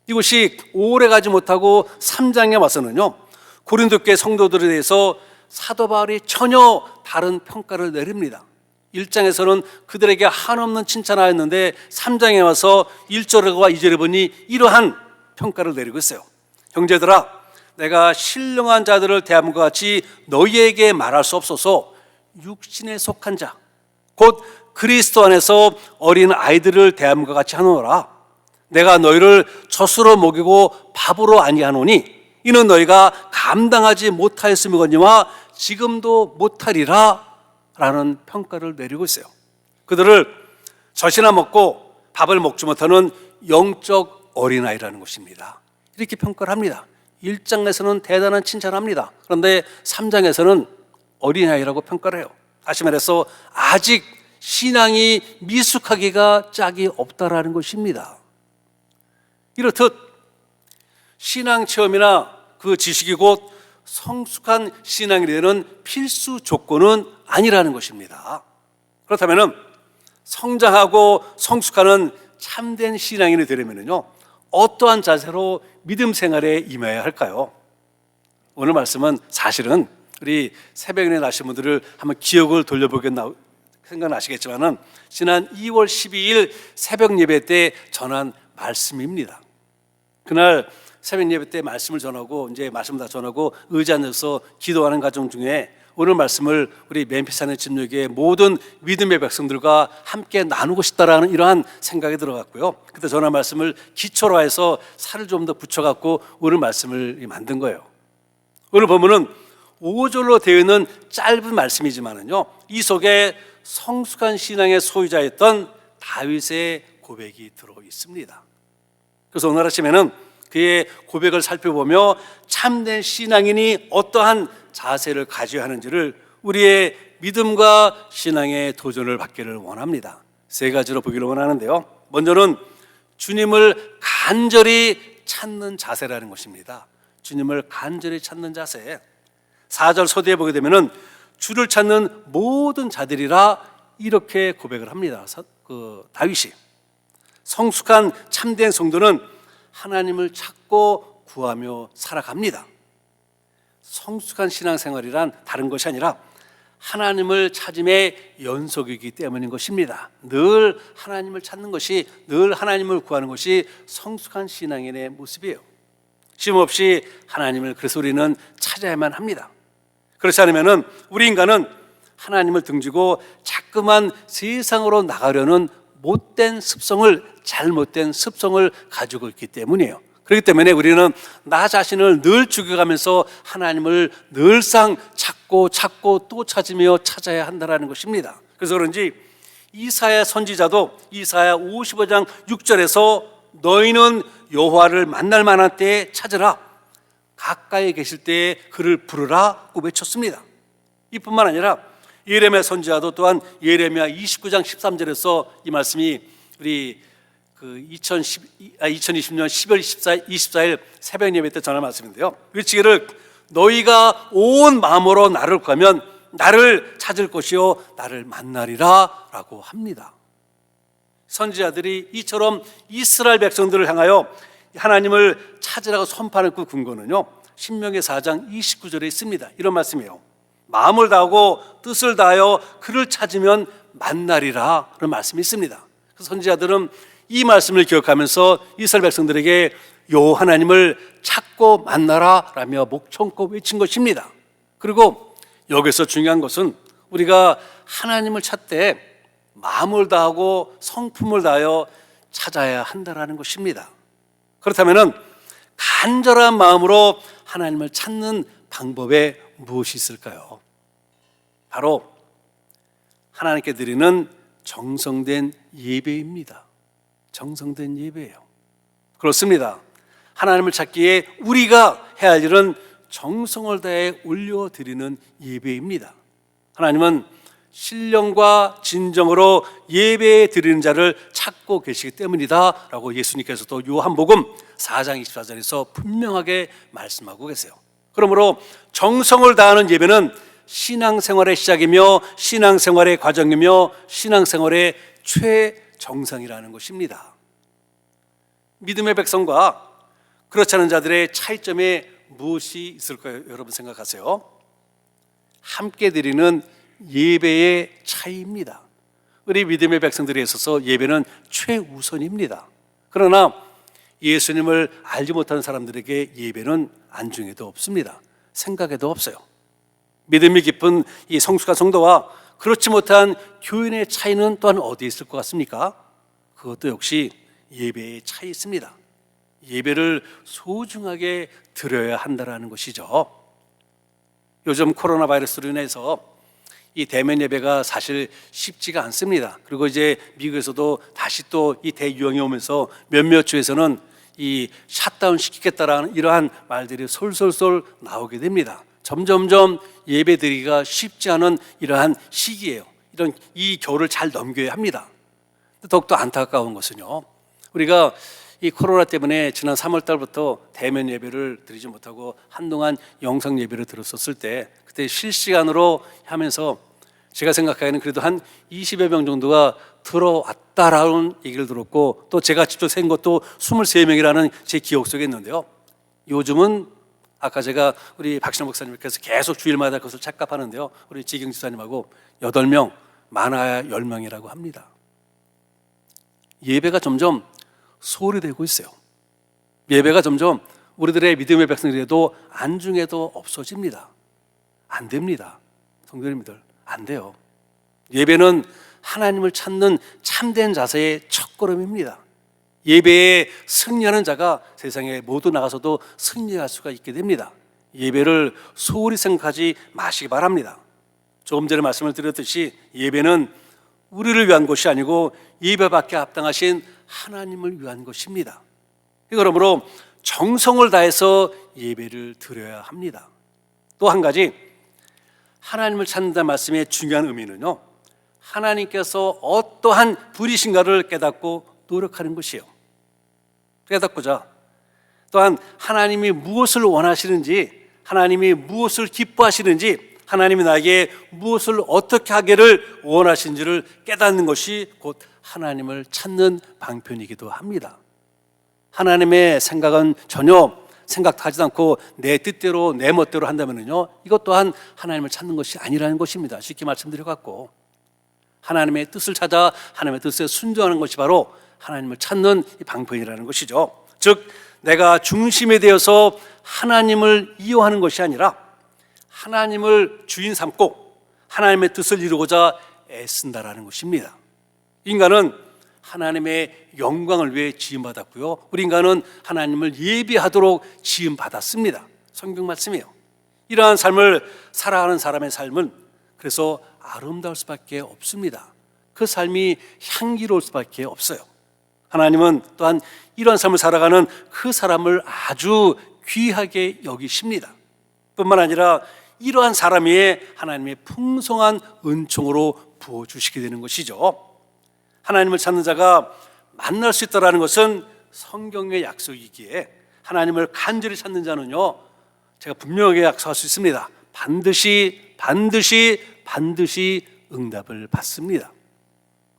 E: 이것이 오래 가지 못하고 3장에 와서는요, 고린도 교회 성도들에 대해서 사도 바울이 전혀 다른 평가를 내립니다. 1장에서는 그들에게 한없는 칭찬하였는데 3장에 와서 1절과 2절에 보니 이러한 평가를 내리고 있어요. 형제들아, 내가 신령한 자들을 대함과 같이 너희에게 말할 수 없어서 육신에 속한 자, 곧 그리스도 안에서 어린 아이들을 대함과 같이 하노라. 내가 너희를 젖으로 먹이고 밥으로 아니하노니 이는 너희가 감당하지 못하였음이거니와 지금도 못하리라 라는 평가를 내리고 있어요. 그들을 젖이나 먹고 밥을 먹지 못하는 영적 어린아이라는 것입니다. 이렇게 평가를 합니다. 1장에서는 대단한 칭찬합니다. 그런데 3장에서는 어린아이라고 평가를 해요. 다시 말해서 아직 신앙이 미숙하기가 짝이 없다라는 것입니다. 이렇듯 신앙 체험이나 그 지식이 곧 성숙한 신앙이 되는 필수 조건은 아니라는 것입니다. 그렇다면 성장하고 성숙하는 참된 신앙인이 되려면요, 어떠한 자세로 믿음 생활에 임해야 할까요? 오늘 말씀은 사실은 우리 새벽에 나신 분들을 한번 기억을 돌려보게 생각나시겠지만은 지난 2월 12일 새벽 예배 때 전한 말씀입니다. 그날 새벽 예배 때 말씀을 전하고 이제 말씀 다 전하고 의자 앉아서 기도하는 과정 중에 오늘 말씀을 우리 멤피스 안에 진역의 모든 믿음의 백성들과 함께 나누고 싶다라는 이러한 생각이 들어갔고요. 그때 전한 말씀을 기초로 해서 살을 좀 더 붙여갖고 오늘 말씀을 만든 거예요. 오늘 보면은 5절로 되어 있는 짧은 말씀이지만은요, 이 속에 성숙한 신앙의 소유자였던 다윗의 고백이 들어 있습니다. 그래서 오늘 아침에는 그의 고백을 살펴보며 참된 신앙인이 어떠한 자세를 가져야 하는지를 우리의 믿음과 신앙의 도전을 받기를 원합니다. 세 가지로 보기를 원하는데요. 먼저는 주님을 간절히 찾는 자세라는 것입니다. 주님을 간절히 찾는 자세. 4절 서두에 보게 되면은 주를 찾는 모든 자들이라 이렇게 고백을 합니다. 다윗이 성숙한 참된 성도는 하나님을 찾고 구하며 살아갑니다. 성숙한 신앙생활이란 다른 것이 아니라 하나님을 찾음의 연속이기 때문인 것입니다. 늘 하나님을 찾는 것이, 늘 하나님을 구하는 것이 성숙한 신앙인의 모습이에요. 쉼없이 하나님을 그래서 우리는 찾아야만 합니다. 그렇지 않으면 우리 인간은 하나님을 등지고 자꾸만 세상으로 나가려는 못된 습성을, 잘못된 습성을 가지고 있기 때문이에요. 그렇기 때문에 우리는 나 자신을 늘 죽여가면서 하나님을 늘상 찾고 또 찾으며 찾아야 한다는 것입니다. 그래서 그런지 이사야 선지자도 이사야 55장 6절에서 너희는 여호와를 만날 만한 때에 찾으라, 가까이 계실 때에 그를 부르라고 외쳤습니다. 이뿐만 아니라 예레미야 선지자도 또한 예레미야 29장 13절에서 이 말씀이 우리 2020년 10월 24일 새벽 예배 때 전한 말씀인데요. 외치기를 너희가 온 마음으로 나를 구하면 나를 찾을 것이요 나를 만나리라 라고 합니다. 선지자들이 이처럼 이스라엘 백성들을 향하여 하나님을 찾으라고 선포하는 그 근거는요, 신명기 4장 29절에 있습니다. 이런 말씀이에요. 마음을 다하고 뜻을 다하여 그를 찾으면 만나리라 라는 말씀이 있습니다. 그래서 선지자들은 이 말씀을 기억하면서 이스라엘 백성들에게 여호와 하나님을 찾고 만나라 라며 목청껏 외친 것입니다. 그리고 여기서 중요한 것은 우리가 하나님을 찾되 마음을 다하고 성품을 다하여 찾아야 한다는 것입니다. 그렇다면 간절한 마음으로 하나님을 찾는 방법에 무엇이 있을까요? 바로 하나님께 드리는 정성된 예배입니다. 정성된 예배예요. 그렇습니다. 하나님을 찾기에 우리가 해야 할 일은 정성을 다해 올려드리는 예배입니다. 하나님은 신령과 진정으로 예배 드리는 자를 찾고 계시기 때문이다 라고 예수님께서도 요한복음 4장 24절에서 분명하게 말씀하고 계세요. 그러므로 정성을 다하는 예배는 신앙생활의 시작이며 신앙생활의 과정이며 신앙생활의 최정상이라는 것입니다. 믿음의 백성과 그렇지 않은 자들의 차이점에 무엇이 있을까요? 여러분 생각하세요? 함께 드리는 예배의 차이입니다. 우리 믿음의 백성들에 있어서 예배는 최우선입니다. 그러나 예수님을 알지 못하는 사람들에게 예배는 안중에도 없습니다. 생각에도 없어요. 믿음이 깊은 이 성숙한 성도와 그렇지 못한 교인의 차이는 또한 어디에 있을 것 같습니까? 그것도 역시 예배의 차이 있습니다. 예배를 소중하게 드려야 한다는 것이죠. 요즘 코로나 바이러스로 인해서 이 대면 예배가 사실 쉽지가 않습니다. 그리고 이제 미국에서도 다시 또 이 대유행이 오면서 몇몇 주에서는 이 샷다운 시키겠다라는 이러한 말들이 솔솔솔 나오게 됩니다. 점점점 예배 드리기가 쉽지 않은 이러한 시기예요. 이 겨울을 잘 넘겨야 합니다. 더욱더 안타까운 것은요, 우리가 이 코로나 때문에 지난 3월 달부터 대면 예배를 드리지 못하고 한동안 영상 예배를 드렸었을 때 그때 실시간으로 하면서 제가 생각하기에는 그래도 한 20여 명 정도가 들어왔다라는 얘기를 들었고, 또 제가 직접 센 것도 23명이라는 제 기억 속에 있는데요. 요즘은 아까 제가 우리 박신호 목사님께서 계속 주일마다 그것을 착각하는데요. 우리 지경 지사님하고 8명, 많아야 10명이라고 합니다. 예배가 점점 소홀히 되고 있어요. 예배가 점점 우리들의 믿음의 백성들에도 안중에도 없어집니다. 안 됩니다. 성도님들, 안 돼요. 예배는 하나님을 찾는 참된 자세의 첫걸음입니다. 예배에 승리하는 자가 세상에 모두 나가서도 승리할 수가 있게 됩니다. 예배를 소홀히 생각하지 마시기 바랍니다. 조금 전에 말씀을 드렸듯이 예배는 우리를 위한 것이 아니고 예배받게 합당하신 하나님을 위한 것입니다. 그러므로 정성을 다해서 예배를 드려야 합니다. 또 한 가지, 하나님을 찾는다는 말씀의 중요한 의미는요, 하나님께서 어떠한 분이신가를 깨닫고 노력하는 것이에요. 깨닫고자, 또한 하나님이 무엇을 원하시는지, 하나님이 무엇을 기뻐하시는지, 하나님이 나에게 무엇을 어떻게 하기를 원하시는지를 깨닫는 것이 곧 하나님을 찾는 방편이기도 합니다. 하나님의 생각은 전혀 생각하지도 않고 내 뜻대로 내 멋대로 한다면요, 이것 또한 하나님을 찾는 것이 아니라는 것입니다. 쉽게 말씀드려갖고 하나님의 뜻을 찾아 하나님의 뜻에 순종하는 것이 바로 하나님을 찾는 방편이라는 것이죠. 즉 내가 중심에 되어서 하나님을 이용하는 것이 아니라 하나님을 주인 삼고 하나님의 뜻을 이루고자 애쓴다라는 것입니다. 인간은 하나님의 영광을 위해 지음받았고요, 우리 인간은 하나님을 예배하도록 지음받았습니다. 성경 말씀이에요. 이러한 삶을 살아가는 사람의 삶은 그래서 아름다울 수밖에 없습니다. 그 삶이 향기로울 수밖에 없어요. 하나님은 또한 이러한 삶을 살아가는 그 사람을 아주 귀하게 여기십니다. 뿐만 아니라 이러한 사람 위에 하나님의 풍성한 은총으로 부어주시게 되는 것이죠. 하나님을 찾는 자가 만날 수 있다는 것은 성경의 약속이기에 하나님을 간절히 찾는 자는요, 제가 분명하게 약속할 수 있습니다. 반드시 응답을 받습니다.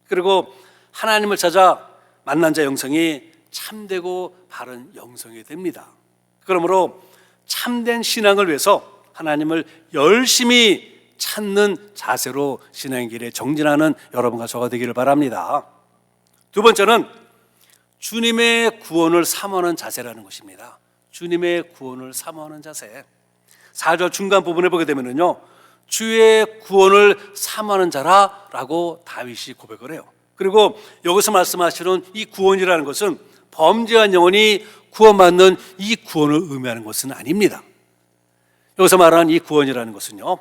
E: 그리고 하나님을 찾아 만난 자 영성이 참되고 바른 영성이 됩니다. 그러므로 참된 신앙을 위해서 하나님을 열심히 찾는 자세로 신앙의 길에 정진하는 여러분과 저가 되기를 바랍니다. 두 번째는 주님의 구원을 사모하는 자세라는 것입니다. 주님의 구원을 사모하는 자세. 4절 중간 부분에 보게 되면요, 주의 구원을 사모하는 자라라고 다윗이 고백을 해요. 그리고 여기서 말씀하시는 이 구원이라는 것은 범죄한 영혼이 구원받는 이 구원을 의미하는 것은 아닙니다. 여기서 말하는 이 구원이라는 것은요,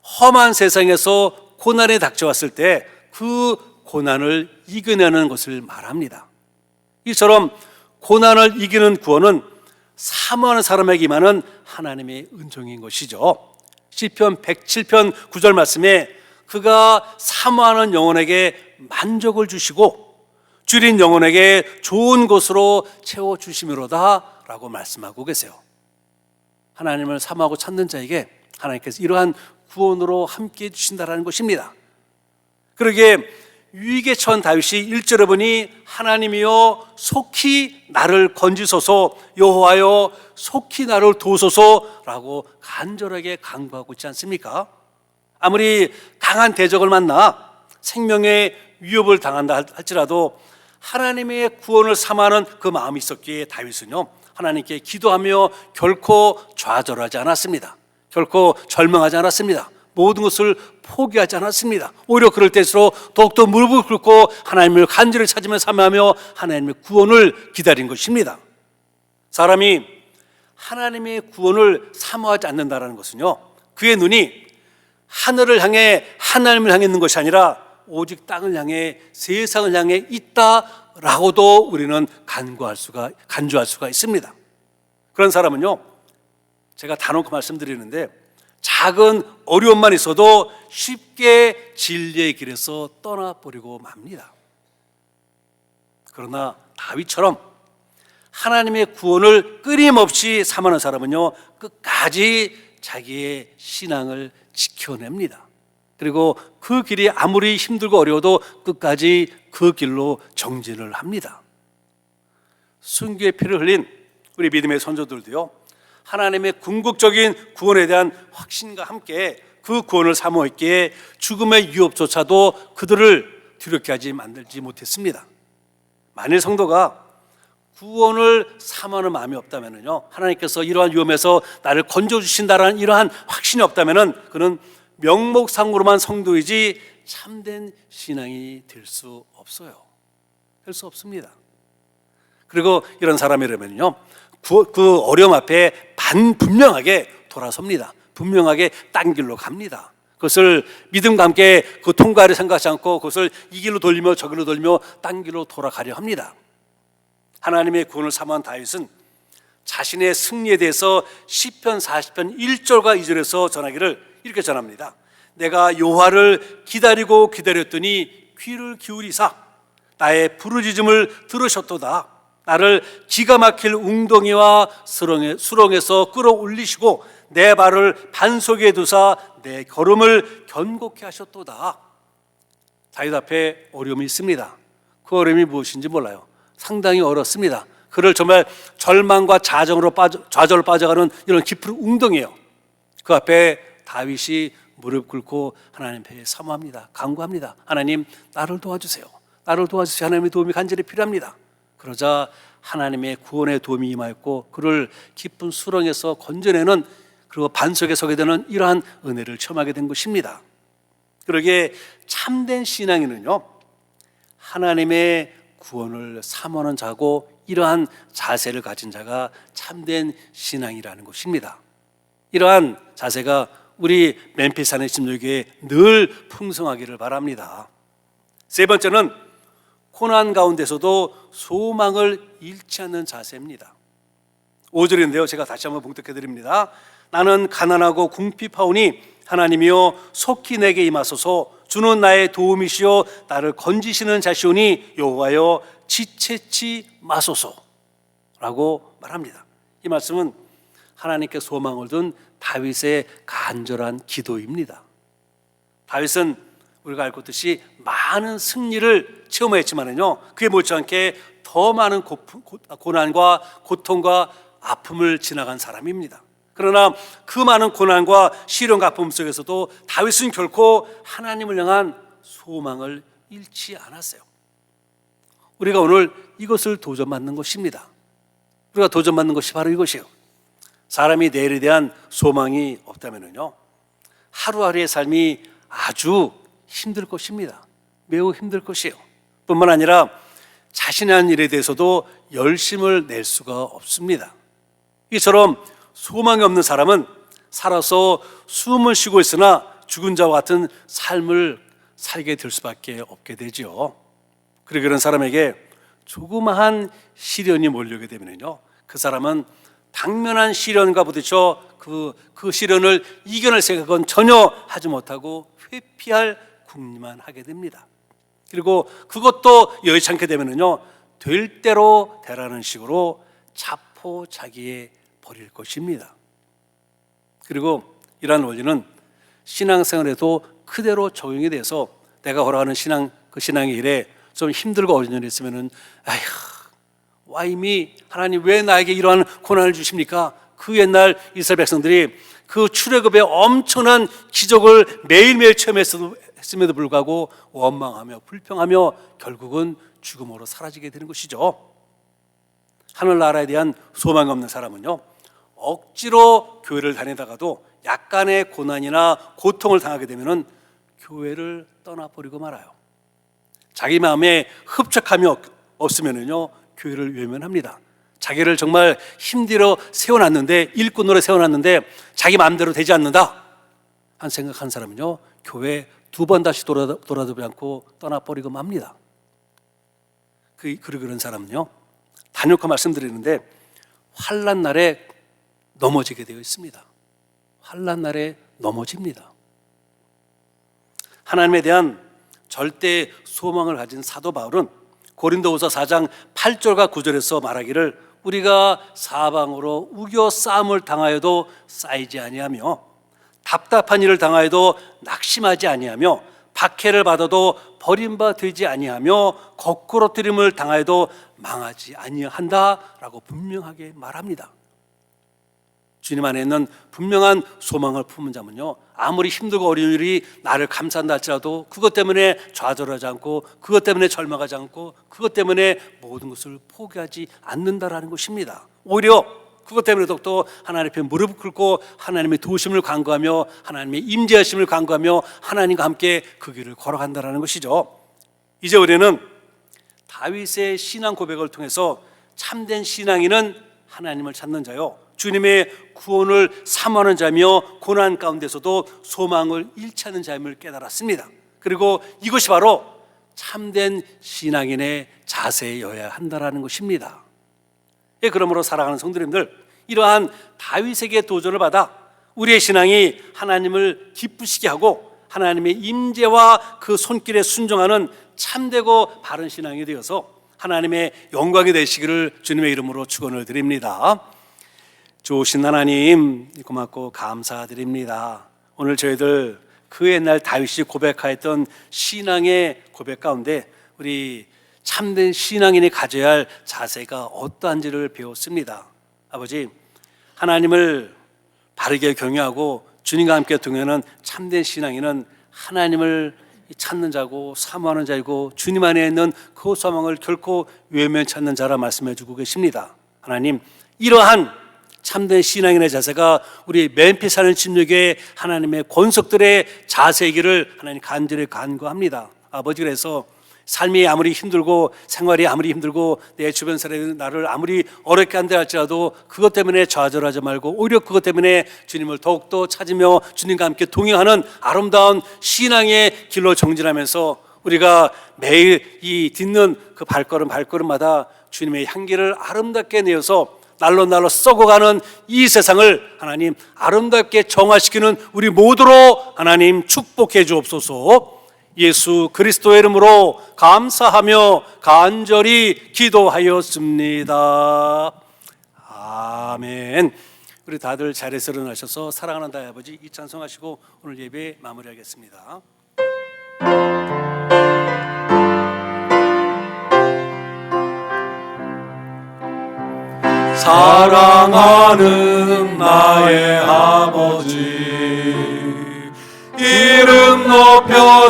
E: 험한 세상에서 고난에 닥쳐왔을 때 그 고난을 이겨내는 것을 말합니다. 이처럼 고난을 이기는 구원은 사모하는 사람에게 임하는 하나님의 은총인 것이죠. 시편 107편 9절 말씀에 그가 사모하는 영혼에게 만족을 주시고 줄인 영혼에게 좋은 것으로 채워주심이로다 라고 말씀하고 계세요. 하나님을 사모하고 찾는 자에게 하나님께서 이러한 구원으로 함께 해주신다는 것입니다. 그러기에 위기에 처한 다윗이 1절에 보니 하나님이여 속히 나를 건지소서, 여호와여 속히 나를 도우소서라고 간절하게 간구하고 있지 않습니까? 아무리 강한 대적을 만나 생명의 위협을 당한다 할지라도 하나님의 구원을 사모하는 그 마음이 있었기에 다윗은요, 하나님께 기도하며 결코 좌절하지 않았습니다. 결코 절망하지 않았습니다. 모든 것을 포기하지 않았습니다. 오히려 그럴 때일수록 더욱더 무릎을 꿇고 하나님을 간절히 찾으며 사모하며 하나님의 구원을 기다린 것입니다. 사람이 하나님의 구원을 사모하지 않는다는 것은요, 그의 눈이 하늘을 향해 하나님을 향해 있는 것이 아니라 오직 땅을 향해 세상을 향해 있다라고도 우리는 간주할 수가 있습니다. 그런 사람은요, 제가 단언코 말씀드리는데 작은 어려움만 있어도 쉽게 진리의 길에서 떠나버리고 맙니다. 그러나 다윗처럼 하나님의 구원을 끊임없이 사모하는 사람은요, 끝까지 자기의 신앙을 지켜냅니다. 그리고 그 길이 아무리 힘들고 어려워도 끝까지 그 길로 정진을 합니다. 순교의 피를 흘린 우리 믿음의 선조들도요, 하나님의 궁극적인 구원에 대한 확신과 함께 그 구원을 사모했기에 죽음의 위협조차도 그들을 두렵게 하지 만들지 못했습니다. 만일 성도가 구원을 사모하는 마음이 없다면요, 하나님께서 이러한 위험에서 나를 건져주신다라는 이러한 확신이 없다면은 그는 명목상으로만 성도이지 참된 신앙이 될 수 없어요. 될 수 없습니다. 그리고 이런 사람이라면요, 그 어려움 앞에 분명하게 돌아섭니다. 분명하게 딴 길로 갑니다. 그것을 믿음과 함께 그 통과를 생각하지 않고 그것을 이 길로 돌리며 저 길로 돌리며 딴 길로 돌아가려 합니다. 하나님의 구원을 사모한 다윗은 자신의 승리에 대해서 시편 40편 1절과 2절에서 전하기를 이렇게 전합니다. 내가 여호와를 기다리고 기다렸더니 귀를 기울이사 나의 부르짖음을 들으셨도다. 나를 기가 막힐 웅덩이와 수렁에서 끌어올리시고 내 발을 반석에 두사 내 걸음을 견고케 하셨도다. 다윗 앞에 어려움이 있습니다. 그 어려움이 무엇인지 몰라요. 상당히 어렵습니다. 그를 정말 절망과 좌절로 빠져가는 이런 깊은 웅덩이에요. 그 앞에 다윗이 무릎 꿇고 하나님 앞에 사모합니다. 간구합니다. 하나님, 나를 도와주세요. 나를 도와주세요. 하나님의 도움이 간절히 필요합니다. 그러자 하나님의 구원의 도움이 임하였고 그를 깊은 수렁에서 건져내는, 그리고 반석에 서게 되는 이러한 은혜를 체험하게 된 것입니다. 그러기에 참된 신앙인은요, 하나님의 구원을 사모하는 자고 이러한 자세를 가진 자가 참된 신앙이라는 것입니다. 이러한 자세가 우리 멤피스 안의 침례교회에 늘 풍성하기를 바랍니다. 세 번째는 고난 가운데서도 소망을 잃지 않는 자세입니다. 5절인데요, 제가 다시 한번 봉독해 드립니다. 나는 가난하고 궁핍하오니 하나님이여 속히 내게 임하소서. 주는 나의 도움이시여 나를 건지시는 자시오니 여호와여 지체치 마소서 라고 말합니다. 이 말씀은 하나님께 소망을 둔 다윗의 간절한 기도입니다. 다윗은 우리가 알고 있듯이 많은 승리를 체험했지만요, 그에 못지않게 더 많은 고난과 고통과 아픔을 지나간 사람입니다. 그러나 그 많은 고난과 시련과 아픔 속에서도 다윗은 결코 하나님을 향한 소망을 잃지 않았어요. 우리가 오늘 이것을 도전받는 것입니다. 우리가 도전받는 것이 바로 이것이에요. 사람이 내일에 대한 소망이 없다면요, 하루하루의 삶이 아주 힘들 것입니다. 매우 힘들 것이에요. 뿐만 아니라 자신의 한 일에 대해서도 열심을 낼 수가 없습니다. 이처럼 소망이 없는 사람은 살아서 숨을 쉬고 있으나 죽은 자와 같은 삶을 살게 될 수밖에 없게 되죠. 그리고 그런 사람에게 조그마한 시련이 몰려오게 되면요, 그 사람은 당면한 시련과 부딪혀 그 시련을 이겨낼 생각은 전혀 하지 못하고 회피할 궁리만 하게 됩니다. 그리고 그것도 여의치 않게 되면요, 될 대로 되라는 식으로 자포자기해 버릴 것입니다. 그리고 이러한 원리는 신앙생활에도 그대로 적용이 돼서 내가 걸어가는 신앙의 일에 좀 힘들고 어려운 일이 있으면은 Why me? 하나님 왜 나에게 이러한 고난을 주십니까? 그 옛날 이스라엘 백성들이 그 출애굽의 엄청난 기적을 매일매일 체험했음에도 불구하고 원망하며 불평하며 결국은 죽음으로 사라지게 되는 것이죠. 하늘나라에 대한 소망이 없는 사람은요, 억지로 교회를 다니다가도 약간의 고난이나 고통을 당하게 되면은 교회를 떠나버리고 말아요. 자기 마음에 흡족함이 없으면은요, 교회를 외면합니다. 자기를 정말 힘들어 세워놨는데, 일꾼으로 세워놨는데 자기 마음대로 되지 않는다 한 생각한 사람은요, 교회 2번 다시 돌아보지 않고 떠나버리고 맙니다. 그런 사람은요, 단역화 말씀드리는데 환난 날에 넘어지게 되어 있습니다. 환난 날에 넘어집니다. 하나님에 대한 절대 소망을 가진 사도 바울은 고린도후서 4장 8절과 9절에서 말하기를 우리가 사방으로 우겨 싸움을 당하여도 쌓이지 아니하며 답답한 일을 당하여도 낙심하지 아니하며 박해를 받아도 버림받지 아니하며 거꾸러뜨림을 당하여도 망하지 아니한다라고 분명하게 말합니다. 주님 안에 있는 분명한 소망을 품은 자면요, 아무리 힘들고 어려운 일이 나를 감싼다 할지라도 그것 때문에 좌절하지 않고, 그것 때문에 절망하지 않고, 그것 때문에 모든 것을 포기하지 않는다라는 것입니다. 오히려 그것 때문에 더욱더 하나님 앞에 무릎 꿇고 하나님의 도우심을 간구하며 하나님의 임재하심을 간구하며 하나님과 함께 그 길을 걸어간다라는 것이죠. 이제 우리는 다윗의 신앙 고백을 통해서 참된 신앙인은 하나님을 찾는 자요, 주님의 구원을 사모하는 자며 고난 가운데서도 소망을 잃지 않는 자임을 깨달았습니다. 그리고 이것이 바로 참된 신앙인의 자세여야 한다라는 것입니다. 그러므로 사랑하는 성도님들, 이러한 다윗에게 도전을 받아 우리의 신앙이 하나님을 기쁘시게 하고 하나님의 임재와 그 손길에 순종하는 참되고 바른 신앙이 되어서 하나님의 영광이 되시기를 주님의 이름으로 축원을 드립니다. 좋으신 하나님, 고맙고 감사드립니다. 오늘 저희들 그 옛날 다윗이 고백하였던 신앙의 고백 가운데 우리 참된 신앙인이 가져야 할 자세가 어떠한지를 배웠습니다. 아버지, 하나님을 바르게 경외하고 주님과 함께 동행하는 참된 신앙인은 하나님을 찾는 자고 사모하는 자이고 주님 안에 있는 그 소망을 결코 외면 찾는 자라 말씀해 주고 계십니다. 하나님, 이러한 참된 신앙인의 자세가 우리 멤피스 사는 침례교회 하나님의 권속들의 자세이기를 하나님 간절히 간구합니다. 아버지, 그래서 삶이 아무리 힘들고 생활이 아무리 힘들고 내 주변 사람이 나를 아무리 어렵게 한다 할지라도 그것 때문에 좌절하지 말고 오히려 그것 때문에 주님을 더욱더 찾으며 주님과 함께 동행하는 아름다운 신앙의 길로 정진하면서 우리가 매일 이 딛는 그 발걸음마다 주님의 향기를 아름답게 내어서 날로 썩어가는 이 세상을 하나님 아름답게 정화시키는 우리 모두로 하나님 축복해 주옵소서. 예수 그리스도의 이름으로 감사하며 간절히 기도하였습니다. 아멘. 우리 다들 자리에서 일어나셔서 사랑하는 나의 아버지 이 찬송하시고 오늘 예배 마무리하겠습니다.
B: 사랑하는 나의 아버지, 이름 높여드립니다.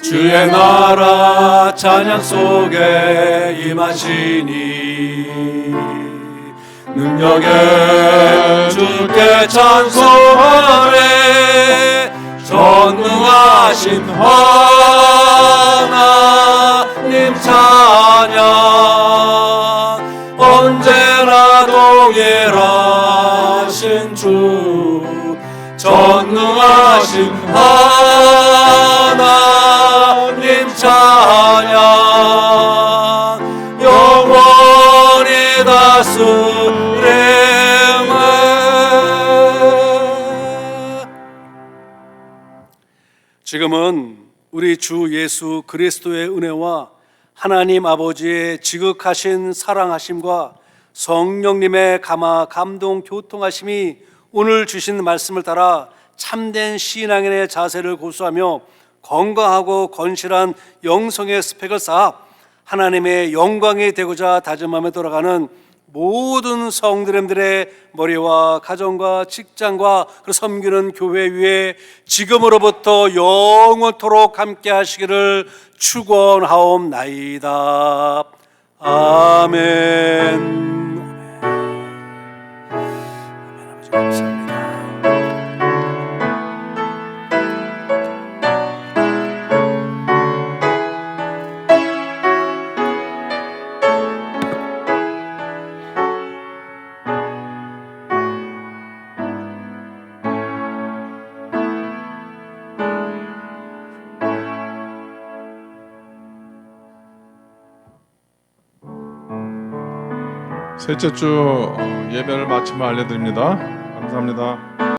B: 주의 나라 찬양 속에 임하시니 능력에 주께 찬송하네. 전능하신 하나님 찬양, 언제나 동일하신 주, 전능하신 하나님 찬양, 영원히 다스림을.
E: 지금은 우리 주 예수 그리스도의 은혜와 하나님 아버지의 지극하신 사랑하심과 성령님의 감동 교통하심이 오늘 주신 말씀을 따라 참된 신앙인의 자세를 고수하며 건강하고 건실한 영성의 스펙을 쌓아 하나님의 영광이 되고자 다짐하며 돌아가는 모든 성도님들의 머리와 가정과 직장과 그 섬기는 교회 위에 지금으로부터 영원토록 함께 하시기를 축원하옵나이다. 아멘. 아버지 감사합니다.
A: 셋째 주 예배를 마치며 알려드립니다. 감사합니다.